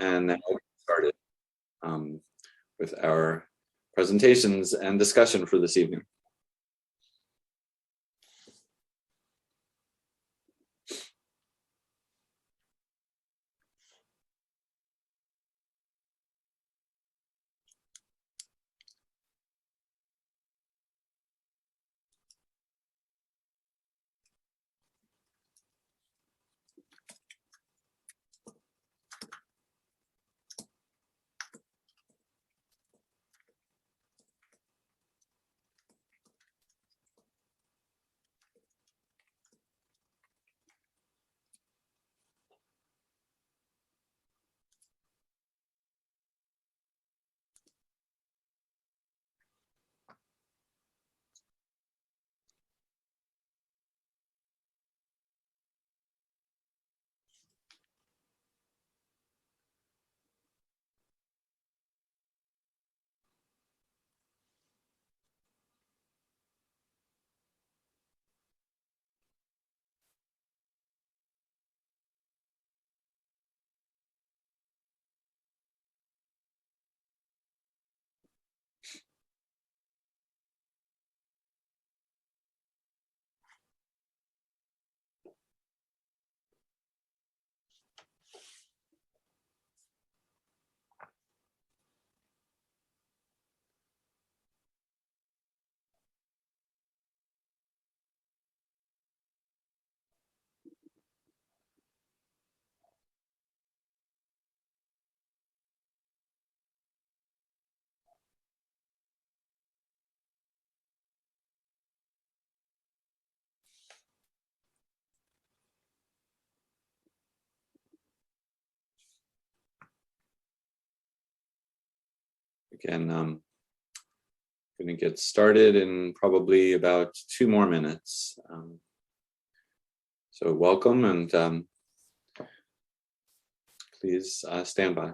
and then we'll get started with our presentations and discussion for this evening. Again, I'm going to get started in probably about 2 more minutes. So welcome, and please stand by.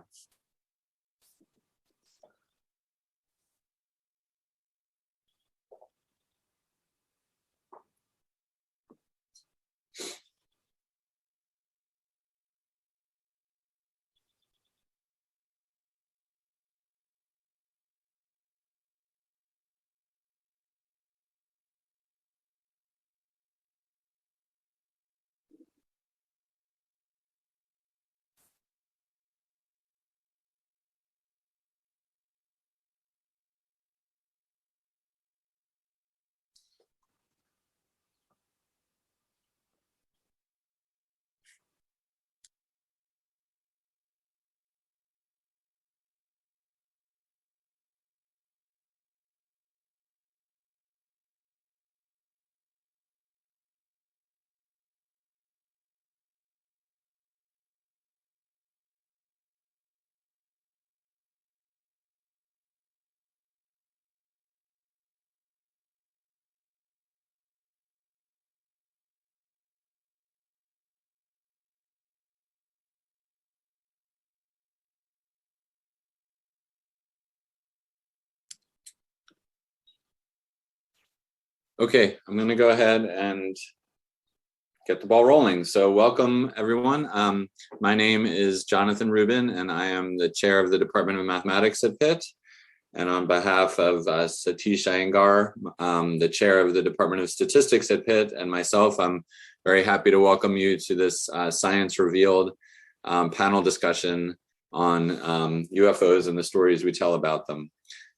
Okay, I'm going to go ahead and get the ball rolling. So welcome, everyone. My name is Jonathan Rubin, and I am the chair of the Department of Mathematics at Pitt. And on behalf of Satish Iyengar, the chair of the Department of Statistics at Pitt, and myself, I'm very happy to welcome you to this Science Revealed panel discussion on UFOs and the stories we tell about them.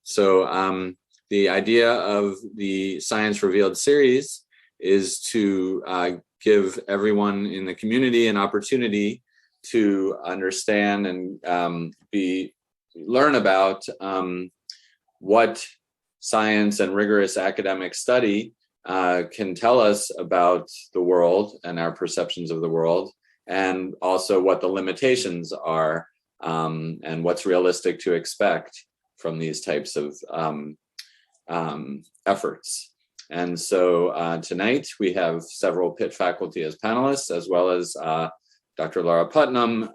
So the idea of the Science Revealed series is to give everyone in the community an opportunity to understand and learn about what science and rigorous academic study can tell us about the world and our perceptions of the world, and also what the limitations are and what's realistic to expect from these types of efforts. And so tonight we have several Pitt faculty as panelists, as well as Dr. Laura Putnam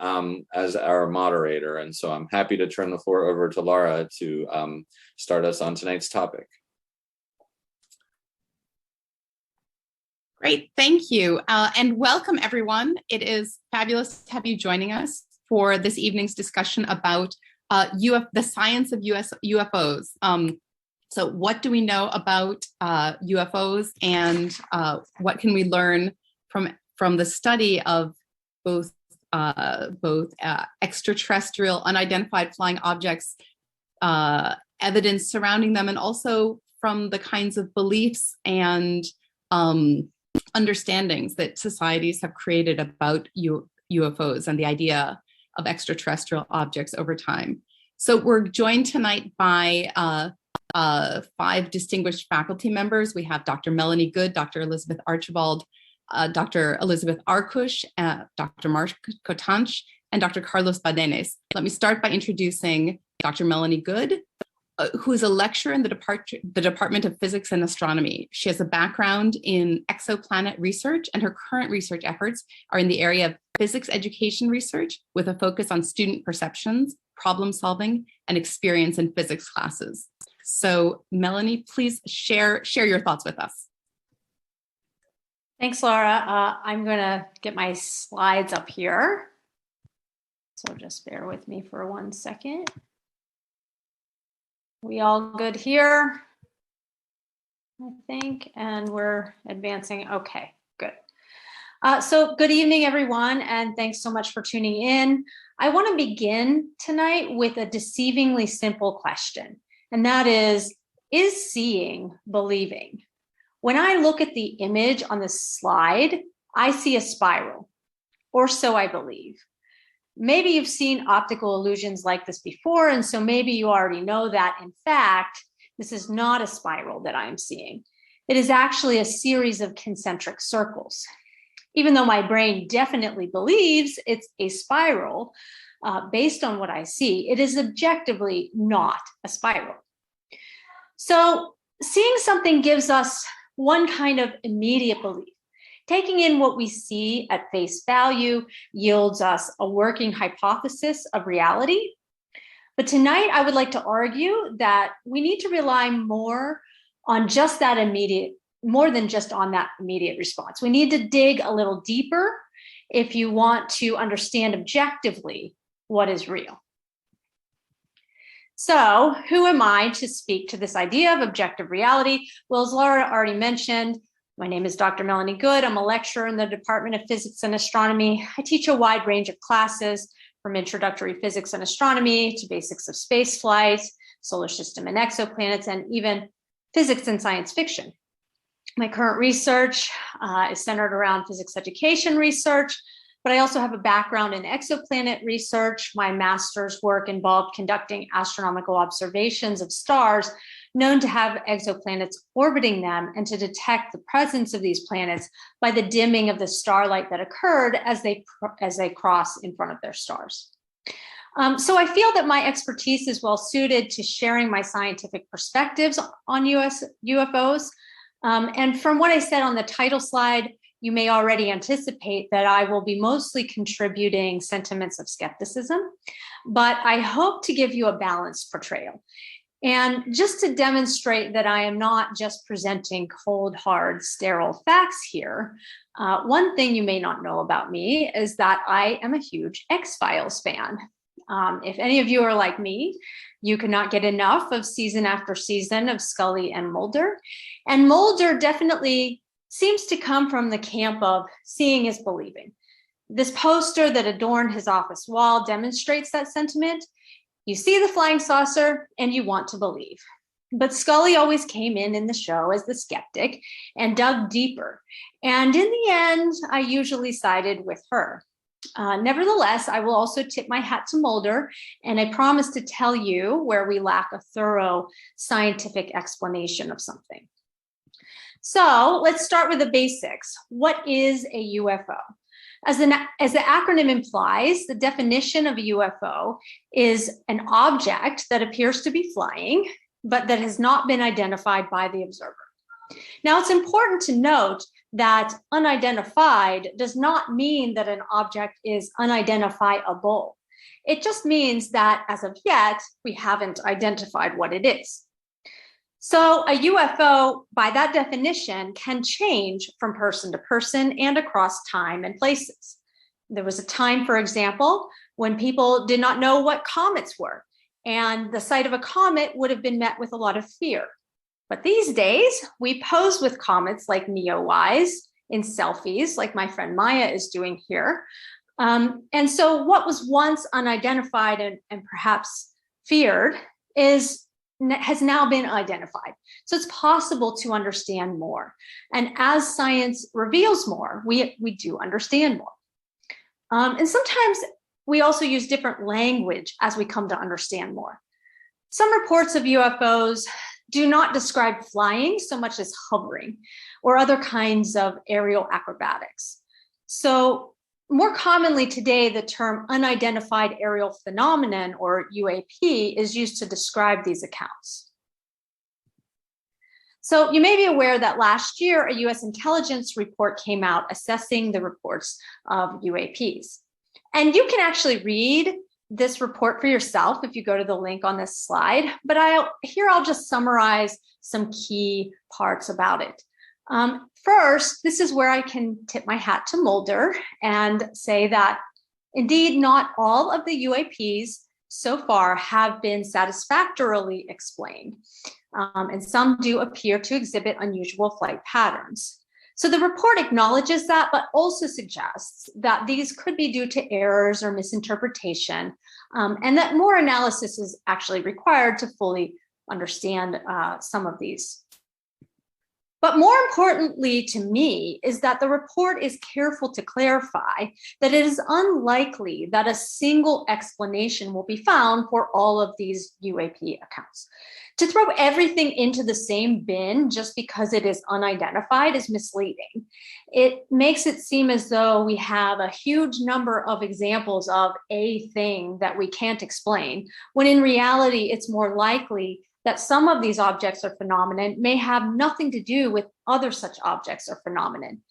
as our moderator. And so I'm happy to turn the floor over to Laura to start us on tonight's topic. Great, thank you. And welcome everyone. It is fabulous to have you joining us for this evening's discussion about the science of UFOs. So what do we know about UFOs, and what can we learn from the study of both extraterrestrial unidentified flying objects, evidence surrounding them, and also from the kinds of beliefs and understandings that societies have created about UFOs and the idea of extraterrestrial objects over time. So we're joined tonight by 5 distinguished faculty members. We have Dr. Melanie Good, Dr. Elizabeth Archibald, Dr. Elizabeth Arkush, Dr. Mark Kotanch, and Dr. Carlos Badenes. Let me start by introducing Dr. Melanie Good, who is a lecturer in the Department of Physics and Astronomy. She has a background in exoplanet research, and her current research efforts are in the area of physics education research with a focus on student perceptions, problem solving, and experience in physics classes. So Melanie, please share your thoughts with us. Thanks, Laura. I'm going to get my slides up here. So just bear with me for 1 second. We all good here, I think, and we're advancing. Okay, good. So good evening, everyone, and thanks so much for tuning in. I want to begin tonight with a deceivingly simple question, and that is seeing believing? When I look at the image on the slide, I see a spiral, or so I believe. Maybe you've seen optical illusions like this before, and so maybe you already know that, in fact, this is not a spiral that I'm seeing. It is actually a series of concentric circles. Even though my brain definitely believes it's a spiral, based on what I see, it is objectively not a spiral. So seeing something gives us one kind of immediate belief. Taking in what we see at face value yields us a working hypothesis of reality. But tonight, I would like to argue that we need to rely more on just that more than just on that immediate response. We need to dig a little deeper if you want to understand objectively what is real. So, who am I to speak to this idea of objective reality? Well, as Laura already mentioned, my name is Dr. Melanie Good. I'm a lecturer in the Department of Physics and Astronomy. I teach a wide range of classes from introductory physics and astronomy to basics of space flight, solar system and exoplanets, and even physics and science fiction. My current research is centered around physics education research, but I also have a background in exoplanet research. My master's work involved conducting astronomical observations of stars known to have exoplanets orbiting them, and to detect the presence of these planets by the dimming of the starlight that occurred as they cross in front of their stars. So I feel that my expertise is well suited to sharing my scientific perspectives on UFOs. And from what I said on the title slide, you may already anticipate that I will be mostly contributing sentiments of skepticism, but I hope to give you a balanced portrayal. And just to demonstrate that I am not just presenting cold, hard, sterile facts here, one thing you may not know about me is that I am a huge X-Files fan. If any of you are like me, you cannot get enough of season after season of Scully and Mulder. And Mulder definitely seems to come from the camp of seeing is believing. This poster that adorned his office wall demonstrates that sentiment. You see the flying saucer and you want to believe. But Scully always came in the show as the skeptic and dug deeper. And in the end, I usually sided with her. Nevertheless, I will also tip my hat to Mulder, and I promise to tell you where we lack a thorough scientific explanation of something. So let's start with the basics. What is a UFO? As the acronym implies, the definition of a UFO is an object that appears to be flying, but that has not been identified by the observer. Now, it's important to note that unidentified does not mean that an object is unidentifiable. It just means that as of yet, we haven't identified what it is. So a UFO, by that definition, can change from person to person and across time and places. There was a time, for example, when people did not know what comets were, and the sight of a comet would have been met with a lot of fear. But these days, we pose with comets like NEOWISE in selfies, like my friend Maya is doing here. And so what was once unidentified and perhaps feared has now been identified. So it's possible to understand more. And as science reveals more, we do understand more. And sometimes we also use different language as we come to understand more. Some reports of UFOs do not describe flying so much as hovering or other kinds of aerial acrobatics. So more commonly today, the term unidentified aerial phenomenon, or UAP, is used to describe these accounts. So you may be aware that last year, a US intelligence report came out assessing the reports of UAPs. And you can actually read this report for yourself if you go to the link on this slide, but I'll just summarize some key parts about it. First, this is where I can tip my hat to Mulder and say that indeed not all of the UAPs so far have been satisfactorily explained, and some do appear to exhibit unusual flight patterns. So the report acknowledges that, but also suggests that these could be due to errors or misinterpretation, and that more analysis is actually required to fully understand some of these. But more importantly to me is that the report is careful to clarify that it is unlikely that a single explanation will be found for all of these UAP accounts. To throw everything into the same bin just because it is unidentified is misleading. It makes it seem as though we have a huge number of examples of a thing that we can't explain, when in reality, it's more likely that some of these objects or phenomenon may have nothing to do with other such objects or phenomenon.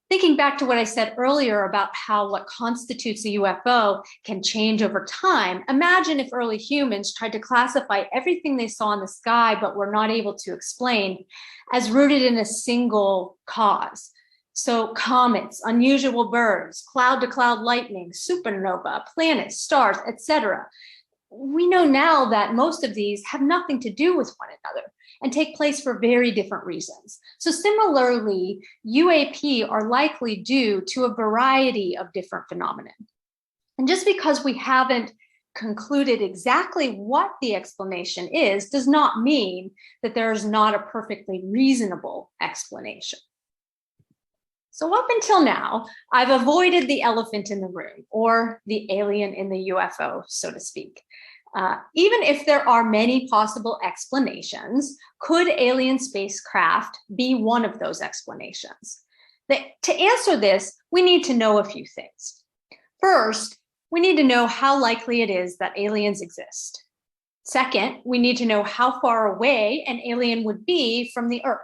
Thinking back to what I said earlier about how what constitutes a UFO can change over time, imagine if early humans tried to classify everything they saw in the sky but were not able to explain as rooted in a single cause. So comets, unusual birds, cloud-to-cloud lightning, supernova, planets, stars, etc. We know now that most of these have nothing to do with one another and take place for very different reasons. So similarly, UAP are likely due to a variety of different phenomena. And just because we haven't concluded exactly what the explanation is does not mean that there is not a perfectly reasonable explanation. So up until now, I've avoided the elephant in the room, or the alien in the UFO, so to speak. Even if there are many possible explanations, could alien spacecraft be one of those explanations? To answer this, we need to know a few things. First, we need to know how likely it is that aliens exist. Second, we need to know how far away an alien would be from the Earth.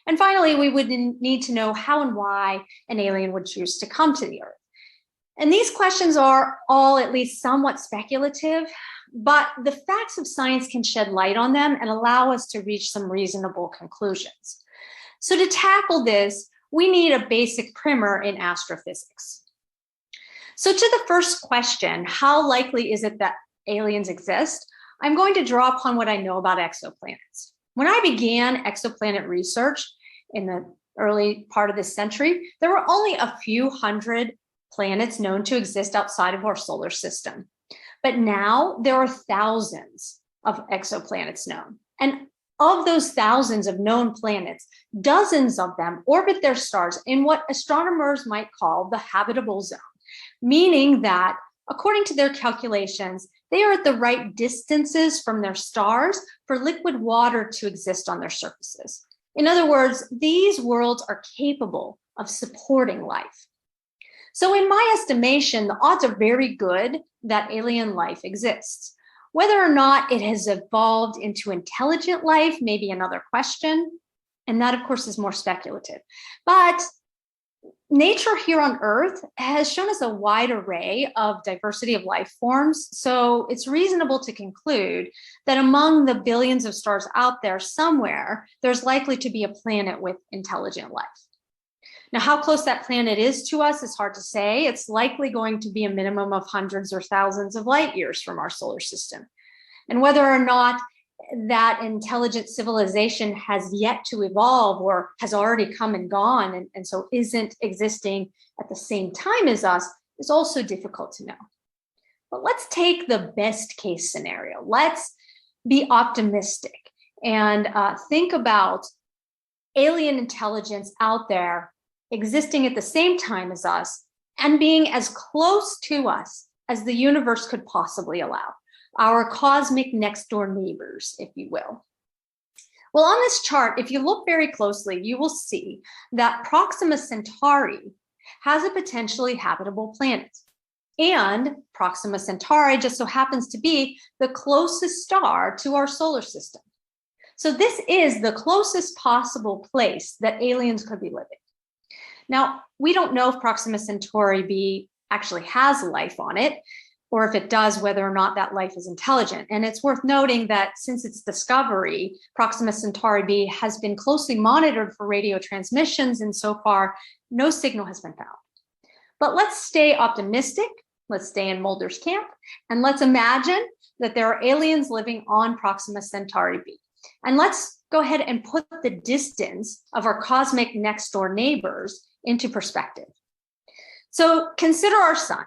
And finally, we would need to know how and why an alien would choose to come to the Earth. And these questions are all at least somewhat speculative, but the facts of science can shed light on them and allow us to reach some reasonable conclusions. So to tackle this, we need a basic primer in astrophysics. So to the first question, how likely is it that aliens exist? I'm going to draw upon what I know about exoplanets. When I began exoplanet research in the early part of this century, there were only a few hundred planets known to exist outside of our solar system. But now there are thousands of exoplanets known. And of those thousands of known planets, dozens of them orbit their stars in what astronomers might call the habitable zone, meaning that, according to their calculations, they are at the right distances from their stars for liquid water to exist on their surfaces. In other words, these worlds are capable of supporting life. So in my estimation, the odds are very good that alien life exists. Whether or not it has evolved into intelligent life may be another question, and that, of course, is more speculative. But nature here on Earth has shown us a wide array of diversity of life forms, so it's reasonable to conclude that among the billions of stars out there somewhere, there's likely to be a planet with intelligent life. Now, how close that planet is to us is hard to say. It's likely going to be a minimum of hundreds or thousands of light years from our solar system. And whether or not that intelligent civilization has yet to evolve or has already come and gone and so isn't existing at the same time as us is also difficult to know. But let's take the best case scenario. Let's be optimistic and think about alien intelligence out there existing at the same time as us and being as close to us as the universe could possibly allow. Our cosmic next door neighbors, if you will. Well, on this chart, if you look very closely, you will see that Proxima Centauri has a potentially habitable planet. And Proxima Centauri just so happens to be the closest star to our solar system. So this is the closest possible place that aliens could be living. Now, we don't know if Proxima Centauri b actually has life on it, or if it does, whether or not that life is intelligent. And it's worth noting that since its discovery, Proxima Centauri b has been closely monitored for radio transmissions, and so far, no signal has been found. But let's stay optimistic, let's stay in Mulder's camp, and let's imagine that there are aliens living on Proxima Centauri b. And let's go ahead and put the distance of our cosmic next door neighbors into perspective. So consider our sun,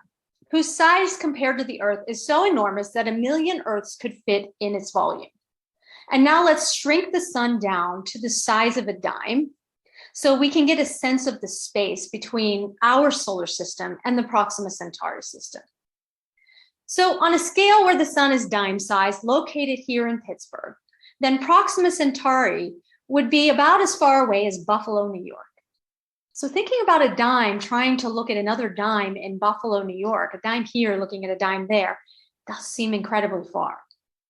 whose size compared to the Earth is so enormous that 1 million Earths could fit in its volume. And now let's shrink the sun down to the size of a dime so we can get a sense of the space between our solar system and the Proxima Centauri system. So on a scale where the sun is dime-sized, located here in Pittsburgh, then Proxima Centauri would be about as far away as Buffalo, New York. So thinking about a dime, trying to look at another dime in Buffalo, New York, a dime here looking at a dime there, does seem incredibly far.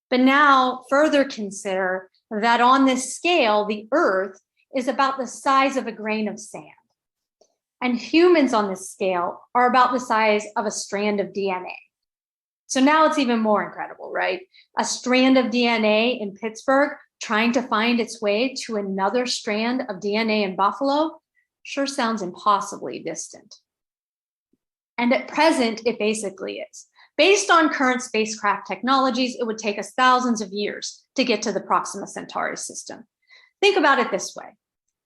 But now further consider that on this scale, the Earth is about the size of a grain of sand. And humans on this scale are about the size of a strand of DNA. So now it's even more incredible, right? A strand of DNA in Pittsburgh trying to find its way to another strand of DNA in Buffalo sure sounds impossibly distant. And at present, it basically is. Based on current spacecraft technologies, it would take us thousands of years to get to the Proxima Centauri system. Think about it this way.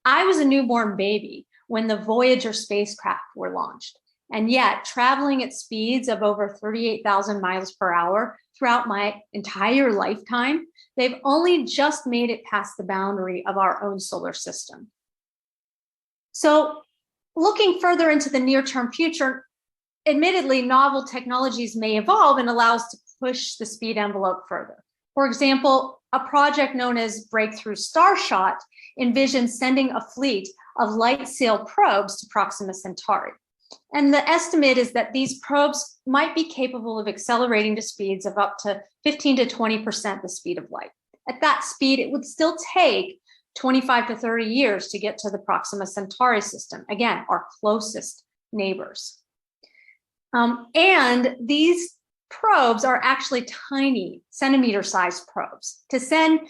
I was a newborn baby when the Voyager spacecraft were launched. And yet, traveling at speeds of over 38,000 miles per hour throughout my entire lifetime, they've only just made it past the boundary of our own solar system. So looking further into the near-term future, admittedly, novel technologies may evolve and allow us to push the speed envelope further. For example, a project known as Breakthrough Starshot envisions sending a fleet of light sail probes to Proxima Centauri. And the estimate is that these probes might be capable of accelerating to speeds of up to 15 to 20% the speed of light. At that speed, it would still take 25 to 30 years to get to the Proxima Centauri system, again, our closest neighbors. And these probes are actually tiny, centimeter-sized probes. To send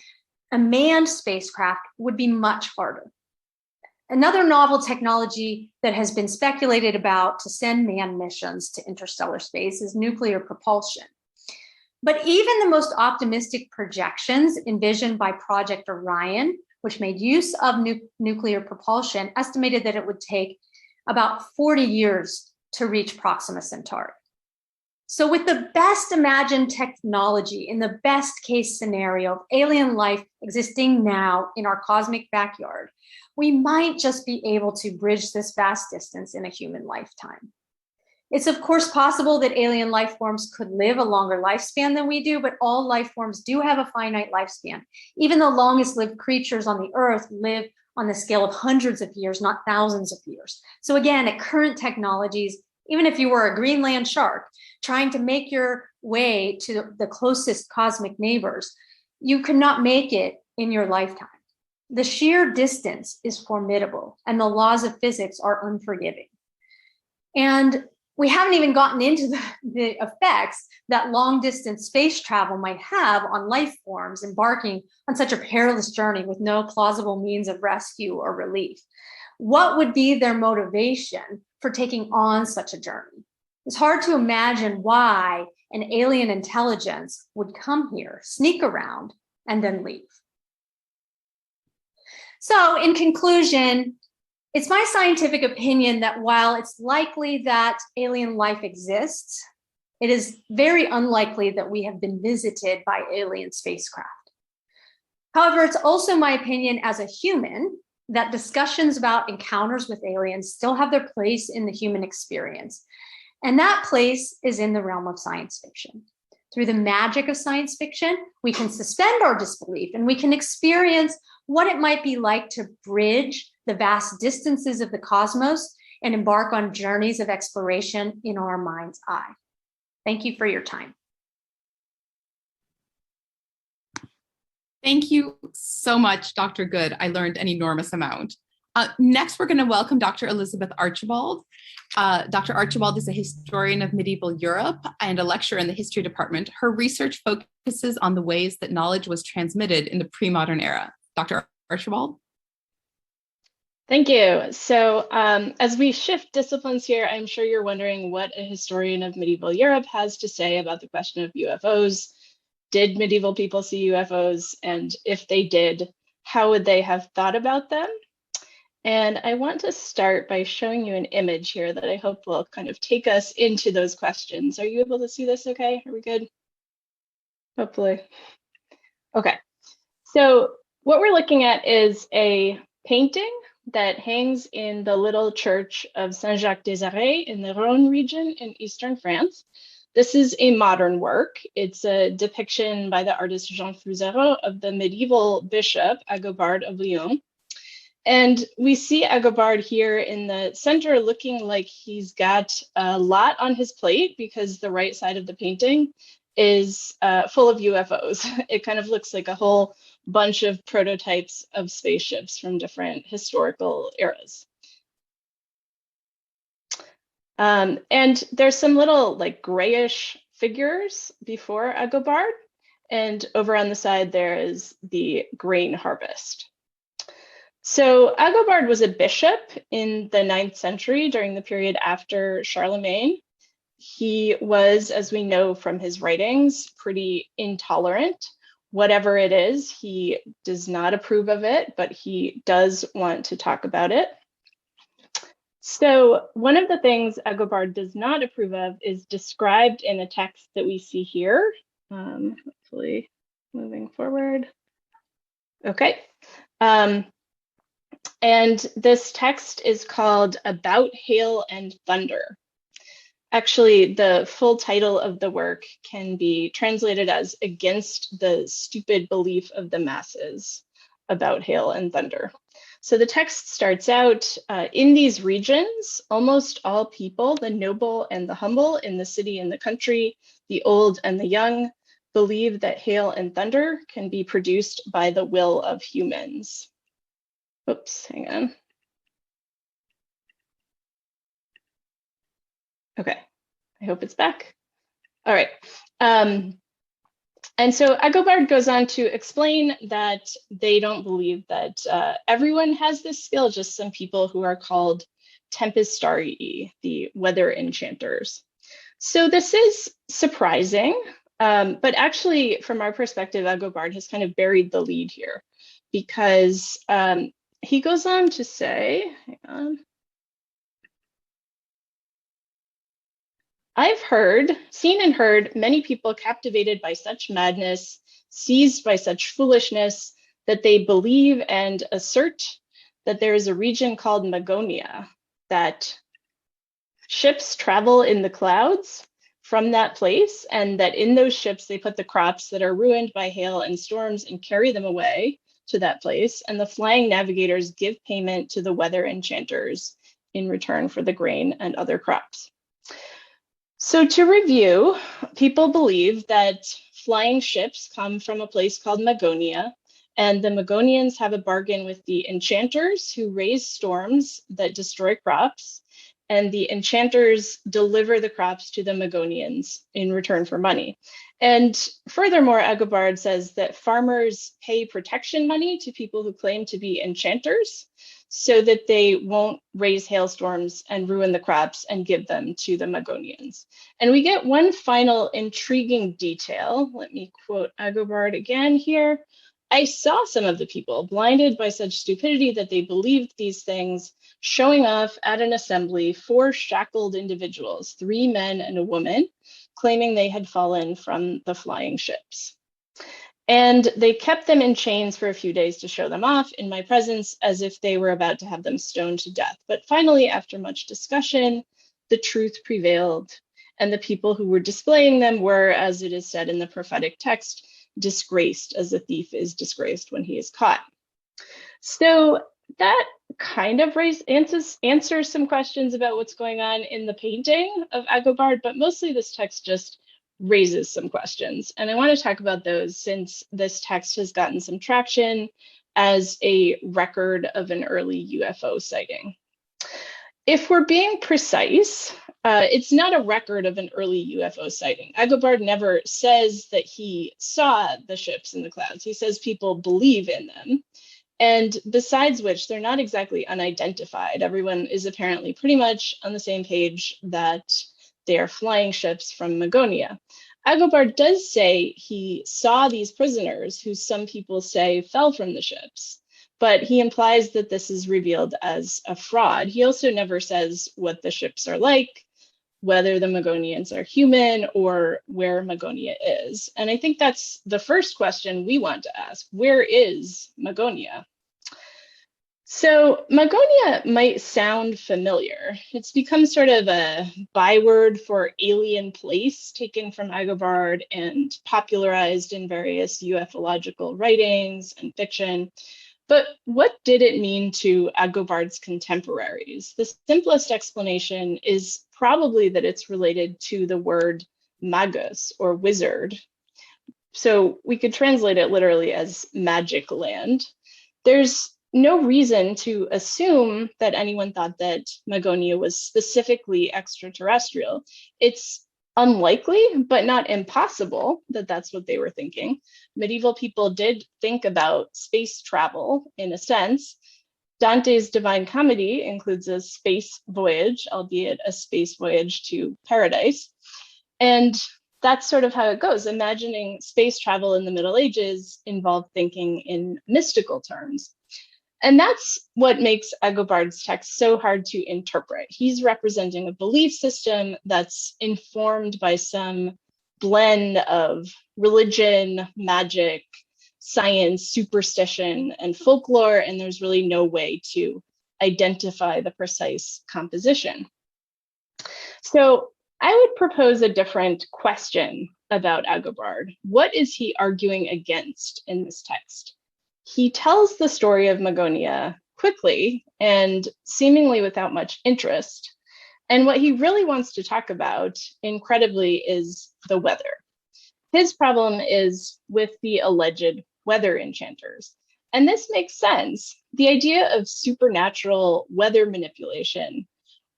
a manned spacecraft would be much harder. Another novel technology that has been speculated about to send manned missions to interstellar space is nuclear propulsion. But even the most optimistic projections envisioned by Project Orion, which made use of nuclear propulsion, estimated that it would take about 40 years to reach Proxima Centauri. So with the best imagined technology in the best case scenario of alien life existing now in our cosmic backyard, we might just be able to bridge this vast distance in a human lifetime. It's of course possible that alien life forms could live a longer lifespan than we do, but all life forms do have a finite lifespan. Even the longest lived creatures on the Earth live on the scale of hundreds of years, not thousands of years. So again, at current technologies, even if you were a Greenland shark trying to make your way to the closest cosmic neighbors, you could not make it in your lifetime. The sheer distance is formidable, and the laws of physics are unforgiving. And we haven't even gotten into the effects that long distance space travel might have on life forms embarking on such a perilous journey with no plausible means of rescue or relief. What would be their motivation for taking on such a journey? It's hard to imagine why an alien intelligence would come here, sneak around, and then leave. So in conclusion, it's my scientific opinion that while it's likely that alien life exists, it is very unlikely that we have been visited by alien spacecraft. However, it's also my opinion as a human that discussions about encounters with aliens still have their place in the human experience. And that place is in the realm of science fiction. Through the magic of science fiction, we can suspend our disbelief and we can experience what it might be like to bridge the vast distances of the cosmos and embark on journeys of exploration in our mind's eye. Thank you for your time. Thank you so much, Dr. Good. I learned an enormous amount. Next, we're going to welcome Dr. Elizabeth Archibald. Dr. Archibald is a historian of medieval Europe and a lecturer in the history department. Her research focuses on the ways that knowledge was transmitted in the pre-modern era. Dr. Archibald? Thank you. So as we shift disciplines here, I'm sure you're wondering what a historian of medieval Europe has to say about the question of UFOs. Did medieval people see UFOs? And if they did, how would they have thought about them? And I want to start by showing you an image here that I hope will kind of take us into those questions. Are you able to see this okay? Are we good? Hopefully. Okay. So what we're looking at is a painting that hangs in the little church of Saint-Jacques-des-Arrêts in the Rhône region in eastern France. This is a modern work. It's a depiction by the artist Jean Fouzereau of the medieval bishop Agobard of Lyon. And we see Agobard here in the center looking like he's got a lot on his plate because the right side of the painting is full of UFOs. It kind of looks like a whole bunch of prototypes of spaceships from different historical eras. And there's some little like grayish figures before Agobard. And over on the side, there is the grain harvest. So Agobard was a bishop in the 9th century during the period after Charlemagne. He was, as we know from his writings, pretty intolerant. Whatever it is, he does not approve of it, but he does want to talk about it. So one of the things Agobard does not approve of is described in a text that we see here. Hopefully moving forward. Okay. And this text is called About Hail and Thunder. Actually, the full title of the work can be translated as Against the Stupid Belief of the Masses About Hail and Thunder. So the text starts out, in these regions, almost all people, the noble and the humble, in the city and the country, the old and the young, believe that hail and thunder can be produced by the will of humans. Oops, hang on. Okay, I hope it's back. All right. And so Agobard goes on to explain that they don't believe that everyone has this skill, just some people who are called tempistarii, the weather enchanters. So this is surprising, but actually from our perspective, Agobard has kind of buried the lead here because he goes on to say, hang on. I've seen and heard many people captivated by such madness, seized by such foolishness, that they believe and assert that there is a region called Magonia, that ships travel in the clouds from that place, and that in those ships they put the crops that are ruined by hail and storms and carry them away to that place, and the flying navigators give payment to the weather enchanters in return for the grain and other crops. So to review, people believe that flying ships come from a place called Magonia, and the Magonians have a bargain with the enchanters who raise storms that destroy crops, and the enchanters deliver the crops to the Magonians in return for money. And furthermore, Agobard says that farmers pay protection money to people who claim to be enchanters so that they won't raise hailstorms and ruin the crops and give them to the Magonians. And we get one final intriguing detail. Let me quote Agobard again here. I saw some of the people blinded by such stupidity that they believed these things, showing off at an assembly 4 shackled individuals, 3 men and a woman, claiming they had fallen from the flying ships. And they kept them in chains for a few days to show them off in my presence as if they were about to have them stoned to death. But finally, after much discussion, the truth prevailed, and the people who were displaying them were, as it is said in the prophetic text, disgraced as a thief is disgraced when he is caught. So that kind of answers some questions about what's going on in the painting of Agobard, but mostly this text just raises some questions. And I want to talk about those since this text has gotten some traction as a record of an early UFO sighting. If we're being precise, it's not a record of an early UFO sighting. Agobard never says that he saw the ships in the clouds. He says people believe in them. And besides which, they're not exactly unidentified. Everyone is apparently pretty much on the same page that they are flying ships from Magonia. Agobard does say he saw these prisoners who some people say fell from the ships, but he implies that this is revealed as a fraud. He also never says what the ships are like, whether the Magonians are human, or where Magonia is. And I think that's the first question we want to ask. Where is Magonia? So Magonia might sound familiar. It's become sort of a byword for alien place, taken from Agobard and popularized in various ufological writings and fiction. But what did it mean to Agobard's contemporaries? The simplest explanation is probably that it's related to the word magus, or wizard. So we could translate it literally as magic land. There's no reason to assume that anyone thought that Magonia was specifically extraterrestrial. It's unlikely, but not impossible that that's what they were thinking. Medieval people did think about space travel in a sense. Dante's Divine Comedy includes a space voyage, albeit a space voyage to paradise. And that's sort of how it goes. Imagining space travel in the Middle Ages involved thinking in mystical terms. And that's what makes Agobard's text so hard to interpret. He's representing a belief system that's informed by some blend of religion, magic, science, superstition, and folklore, and there's really no way to identify the precise composition. So I would propose a different question about Agobard. What is he arguing against in this text? He tells the story of Magonia quickly and seemingly without much interest. And what he really wants to talk about, incredibly, is the weather. His problem is with the alleged weather enchanters. And this makes sense. The idea of supernatural weather manipulation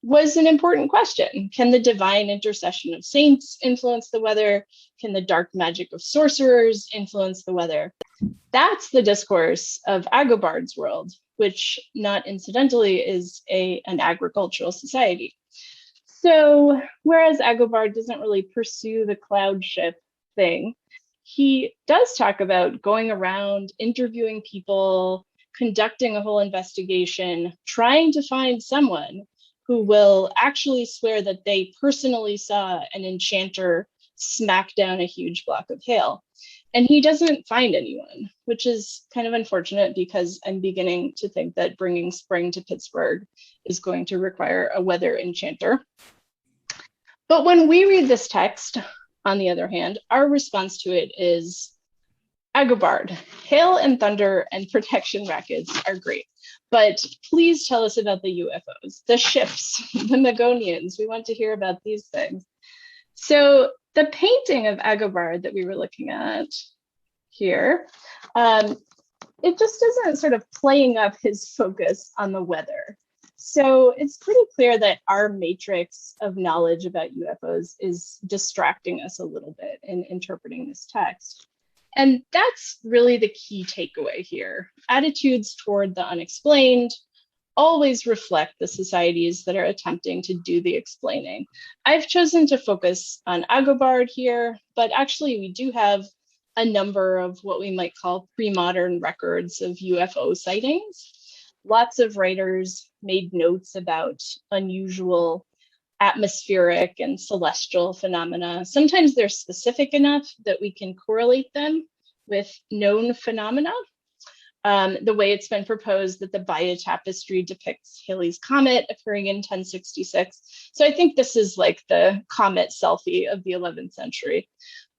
was an important question. Can the divine intercession of saints influence the weather? Can the dark magic of sorcerers influence the weather? That's the discourse of Agobard's world, which not incidentally is an agricultural society. So whereas Agobard doesn't really pursue the cloud ship thing, he does talk about going around, interviewing people, conducting a whole investigation, trying to find someone who will actually swear that they personally saw an enchanter smack down a huge block of hail. And he doesn't find anyone, which is kind of unfortunate because I'm beginning to think that bringing spring to Pittsburgh is going to require a weather enchanter. But when we read this text, on the other hand, our response to it is, Agobard, hail and thunder and protection rackets are great, but please tell us about the UFOs, the ships, the Magonians. We want to hear about these things. So the painting of Agobard that we were looking at here, it just isn't sort of playing up his focus on the weather. So it's pretty clear that our matrix of knowledge about UFOs is distracting us a little bit in interpreting this text. And that's really the key takeaway here. Attitudes toward the unexplained always reflect the societies that are attempting to do the explaining. I've chosen to focus on Agobard here, but actually we do have a number of what we might call pre-modern records of UFO sightings. Lots of writers made notes about unusual atmospheric and celestial phenomena. Sometimes they're specific enough that we can correlate them with known phenomena. The way it's been proposed that the Baia tapestry depicts Halley's Comet occurring in 1066. So I think this is like the comet selfie of the 11th century.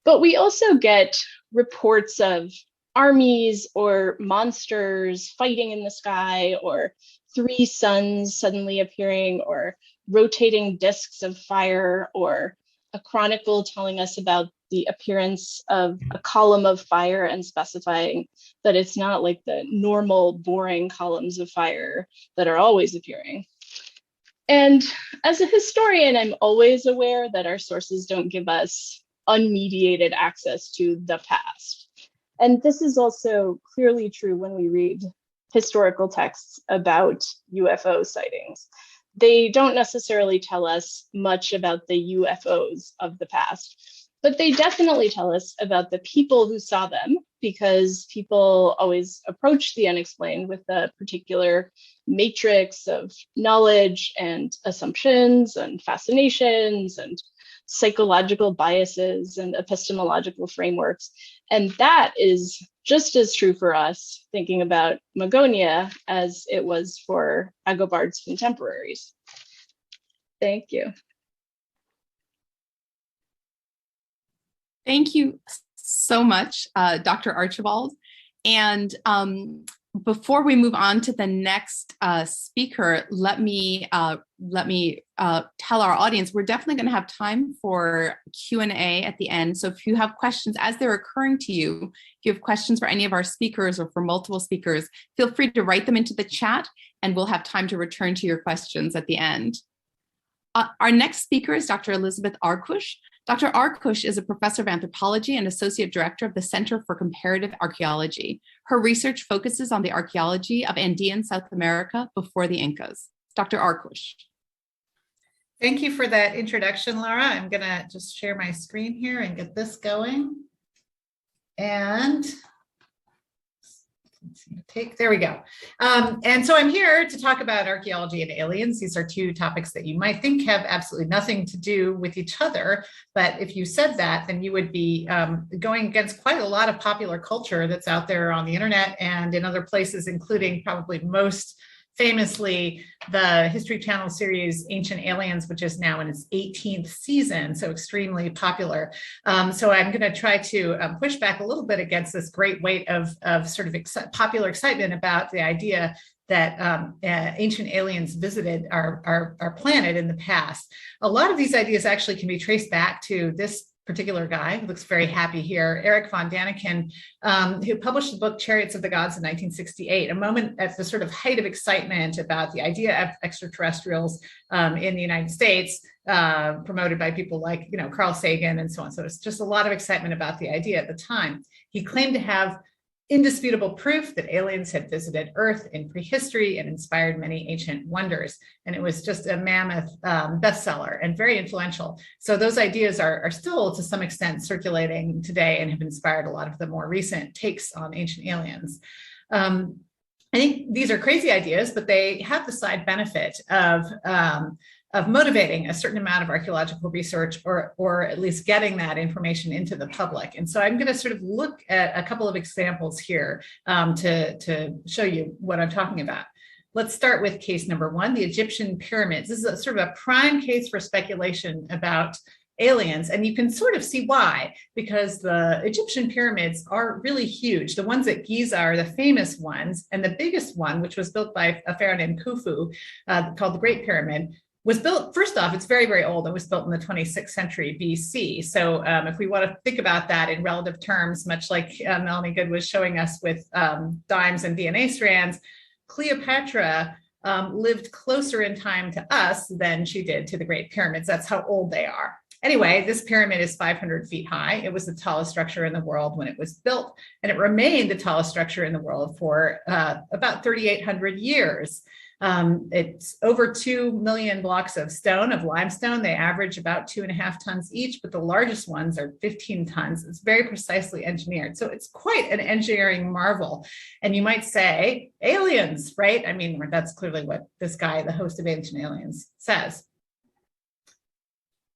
But we also get reports of armies or monsters fighting in the sky, or three suns suddenly appearing, or rotating discs of fire, or a chronicle telling us about the appearance of a column of fire and specifying that it's not like the normal boring columns of fire that are always appearing. And as a historian, I'm always aware that our sources don't give us unmediated access to the past. And this is also clearly true when we read historical texts about UFO sightings. They don't necessarily tell us much about the UFOs of the past, but they definitely tell us about the people who saw them, because people always approach the unexplained with a particular matrix of knowledge and assumptions and fascinations and psychological biases and epistemological frameworks. And that is just as true for us thinking about Magonia as it was for Agobard's contemporaries. Thank you. Thank you so much, Dr. Archibald. And before we move on to the next speaker, let me tell our audience we're definitely going to have time for Q&A at the end. So if you have questions as they're occurring to you, if you have questions for any of our speakers or for multiple speakers, feel free to write them into the chat, and we'll have time to return to your questions at the end. Our next speaker is Dr. Elizabeth Arkush. Dr. Arkush is a professor of anthropology and associate director of the Center for Comparative Archaeology. Her research focuses on the archaeology of Andean South America before the Incas. Dr. Arkush. Thank you for that introduction, Laura. I'm going to just share my screen here and get this going. And there we go. And so I'm here to talk about archaeology and aliens. These are two topics that you might think have absolutely nothing to do with each other. But if you said that, then you would be going against quite a lot of popular culture that's out there on the internet and in other places, including probably most famously the History Channel series Ancient Aliens, which is now in its 18th season, so extremely popular. So I'm going to try to push back a little bit against this great weight of sort of popular excitement about the idea that ancient aliens visited our planet in the past. A lot of these ideas actually can be traced back to this particular guy who looks very happy here, Eric von Daniken, who published the book Chariots of the Gods in 1968, a moment at the sort of height of excitement about the idea of extraterrestrials in the United States, promoted by people like, Carl Sagan and so on. So it's just a lot of excitement about the idea at the time. He claimed to have indisputable proof that aliens had visited Earth in prehistory and inspired many ancient wonders. And it was just a mammoth bestseller and very influential. So those ideas are still to some extent circulating today and have inspired a lot of the more recent takes on ancient aliens. I think these are crazy ideas, but they have the side benefit of motivating a certain amount of archaeological research, or at least getting that information into the public. And so I'm going to sort of look at a couple of examples here to show you what I'm talking about. Let's start with case number one, the Egyptian pyramids. This is a sort of a prime case for speculation about aliens, and you can sort of see why, because the Egyptian pyramids are really huge. The ones at Giza are the famous ones, and the biggest one, which was built by a pharaoh named Khufu, called the Great Pyramid, was built, first off, it's very, very old. It was built in the 26th century BC. So if we want to think about that in relative terms, much like Melanie Good was showing us with dimes and DNA strands, Cleopatra lived closer in time to us than she did to the Great Pyramids. That's how old they are. Anyway, this pyramid is 500 feet high. It was the tallest structure in the world when it was built, and it remained the tallest structure in the world for about 3,800 years. It's over 2 million blocks of stone, of limestone. They average about 2.5 tons each, but the largest ones are 15 tons. It's very precisely engineered. So it's quite an engineering marvel. And you might say, aliens, right? I mean, that's clearly what this guy, the host of Ancient Aliens, says.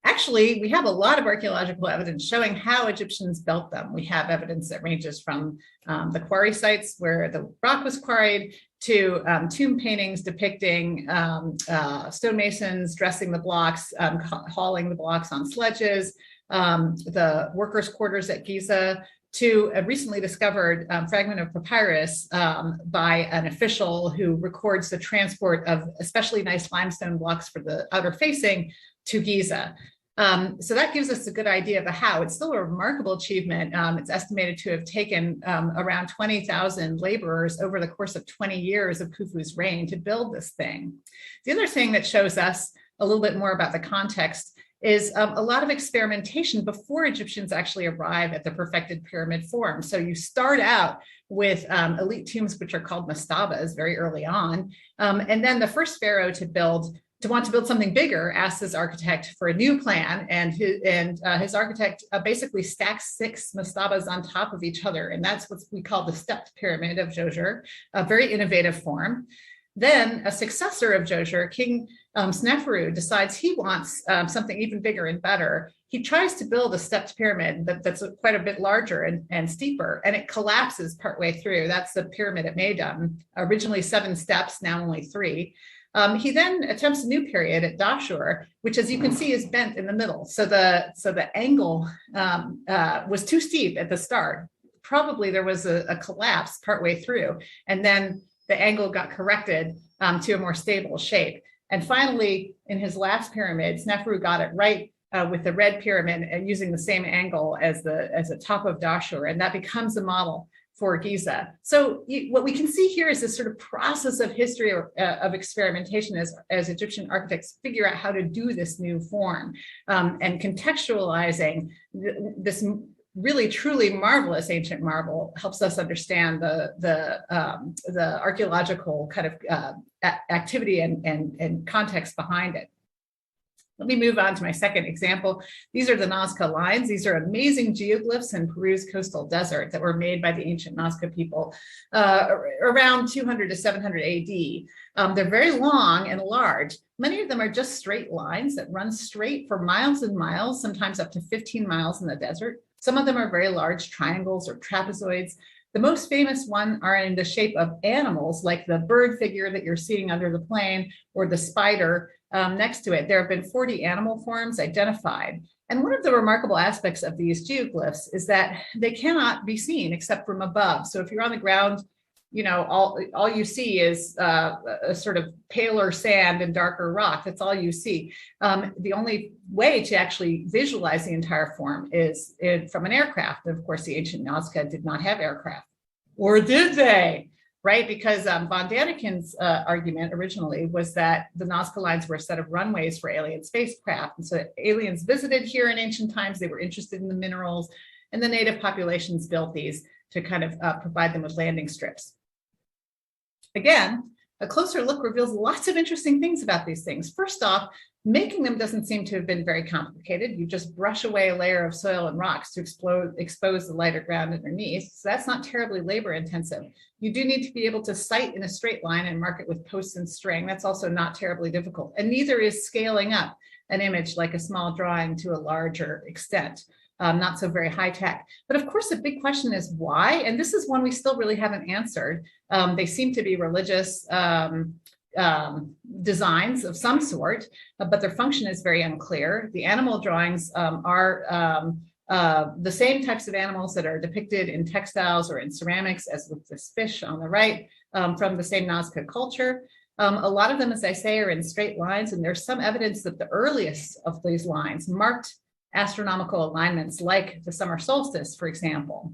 Actually, we have a lot of archaeological evidence showing how Egyptians built them. We have evidence that ranges from the quarry sites where the rock was quarried to tomb paintings depicting stonemasons dressing the blocks, hauling the blocks on sledges, the workers' quarters at Giza, to a recently discovered fragment of papyrus by an official who records the transport of especially nice limestone blocks for the outer facing to Giza. So that gives us a good idea of the how. It's still a remarkable achievement. It's estimated to have taken around 20,000 laborers over the course of 20 years of Khufu's reign to build this thing. The other thing that shows us a little bit more about the context is a lot of experimentation before Egyptians actually arrive at the perfected pyramid form. So you start out with elite tombs, which are called mastabas very early on. And then the first pharaoh to want to build something bigger, asks his architect for a new plan, and his architect basically stacks 6 mastabas on top of each other, and that's what we call the stepped pyramid of Djoser, a very innovative form. Then a successor of Djoser, King Sneferu, decides he wants something even bigger and better. He tries to build a stepped pyramid that's quite a bit larger and steeper, and it collapses partway through. That's the pyramid at Meidum, originally 7 steps, now only 3. He then attempts a new period at Dashur, which, as you can see, is bent in the middle. So the angle was too steep at the start. Probably there was a collapse partway through, and then the angle got corrected to a more stable shape. And finally, in his last pyramid, Sneferu got it right with the red pyramid and using the same angle as the top of Dashur, and that becomes a model for Giza. So what we can see here is this sort of process of history of experimentation as Egyptian architects figure out how to do this new form, and contextualizing this really truly marvelous ancient marvel helps us understand the archaeological kind of activity and context behind it. Let me move on to my second example. These are the Nazca lines. These are amazing geoglyphs in Peru's coastal desert that were made by the ancient Nazca people around 200 to 700 AD. They're very long and large. Many of them are just straight lines that run straight for miles and miles, sometimes up to 15 miles in the desert. Some of them are very large triangles or trapezoids. The most famous one are in the shape of animals, like the bird figure that you're seeing under the plane or the spider next to it. There have been 40 animal forms identified. And one of the remarkable aspects of these geoglyphs is that they cannot be seen except from above. So if you're on the ground, you know, all you see is a sort of paler sand and darker rock. That's all you see. The only way to actually visualize the entire form is from an aircraft. And of course, the ancient Nazca did not have aircraft. Or did they? Right? Because von Daniken's argument originally was that the Nazca lines were a set of runways for alien spacecraft. And so aliens visited here in ancient times. They were interested in the minerals, and the native populations built these to kind of provide them with landing strips. Again, a closer look reveals lots of interesting things about these things. First off, making them doesn't seem to have been very complicated. You just brush away a layer of soil and rocks to expose the lighter ground underneath. So that's not terribly labor intensive. You do need to be able to sight in a straight line and mark it with posts and string. That's also not terribly difficult. And neither is scaling up an image like a small drawing to a larger extent. Not so very high tech. But of course, the big question is why? And this is one we still really haven't answered. They seem to be religious designs of some sort, but their function is very unclear. The animal drawings are the same types of animals that are depicted in textiles or in ceramics, as with this fish on the right, from the same Nazca culture. A lot of them, as I say, are in straight lines, and there's some evidence that the earliest of these lines marked astronomical alignments like the summer solstice, for example.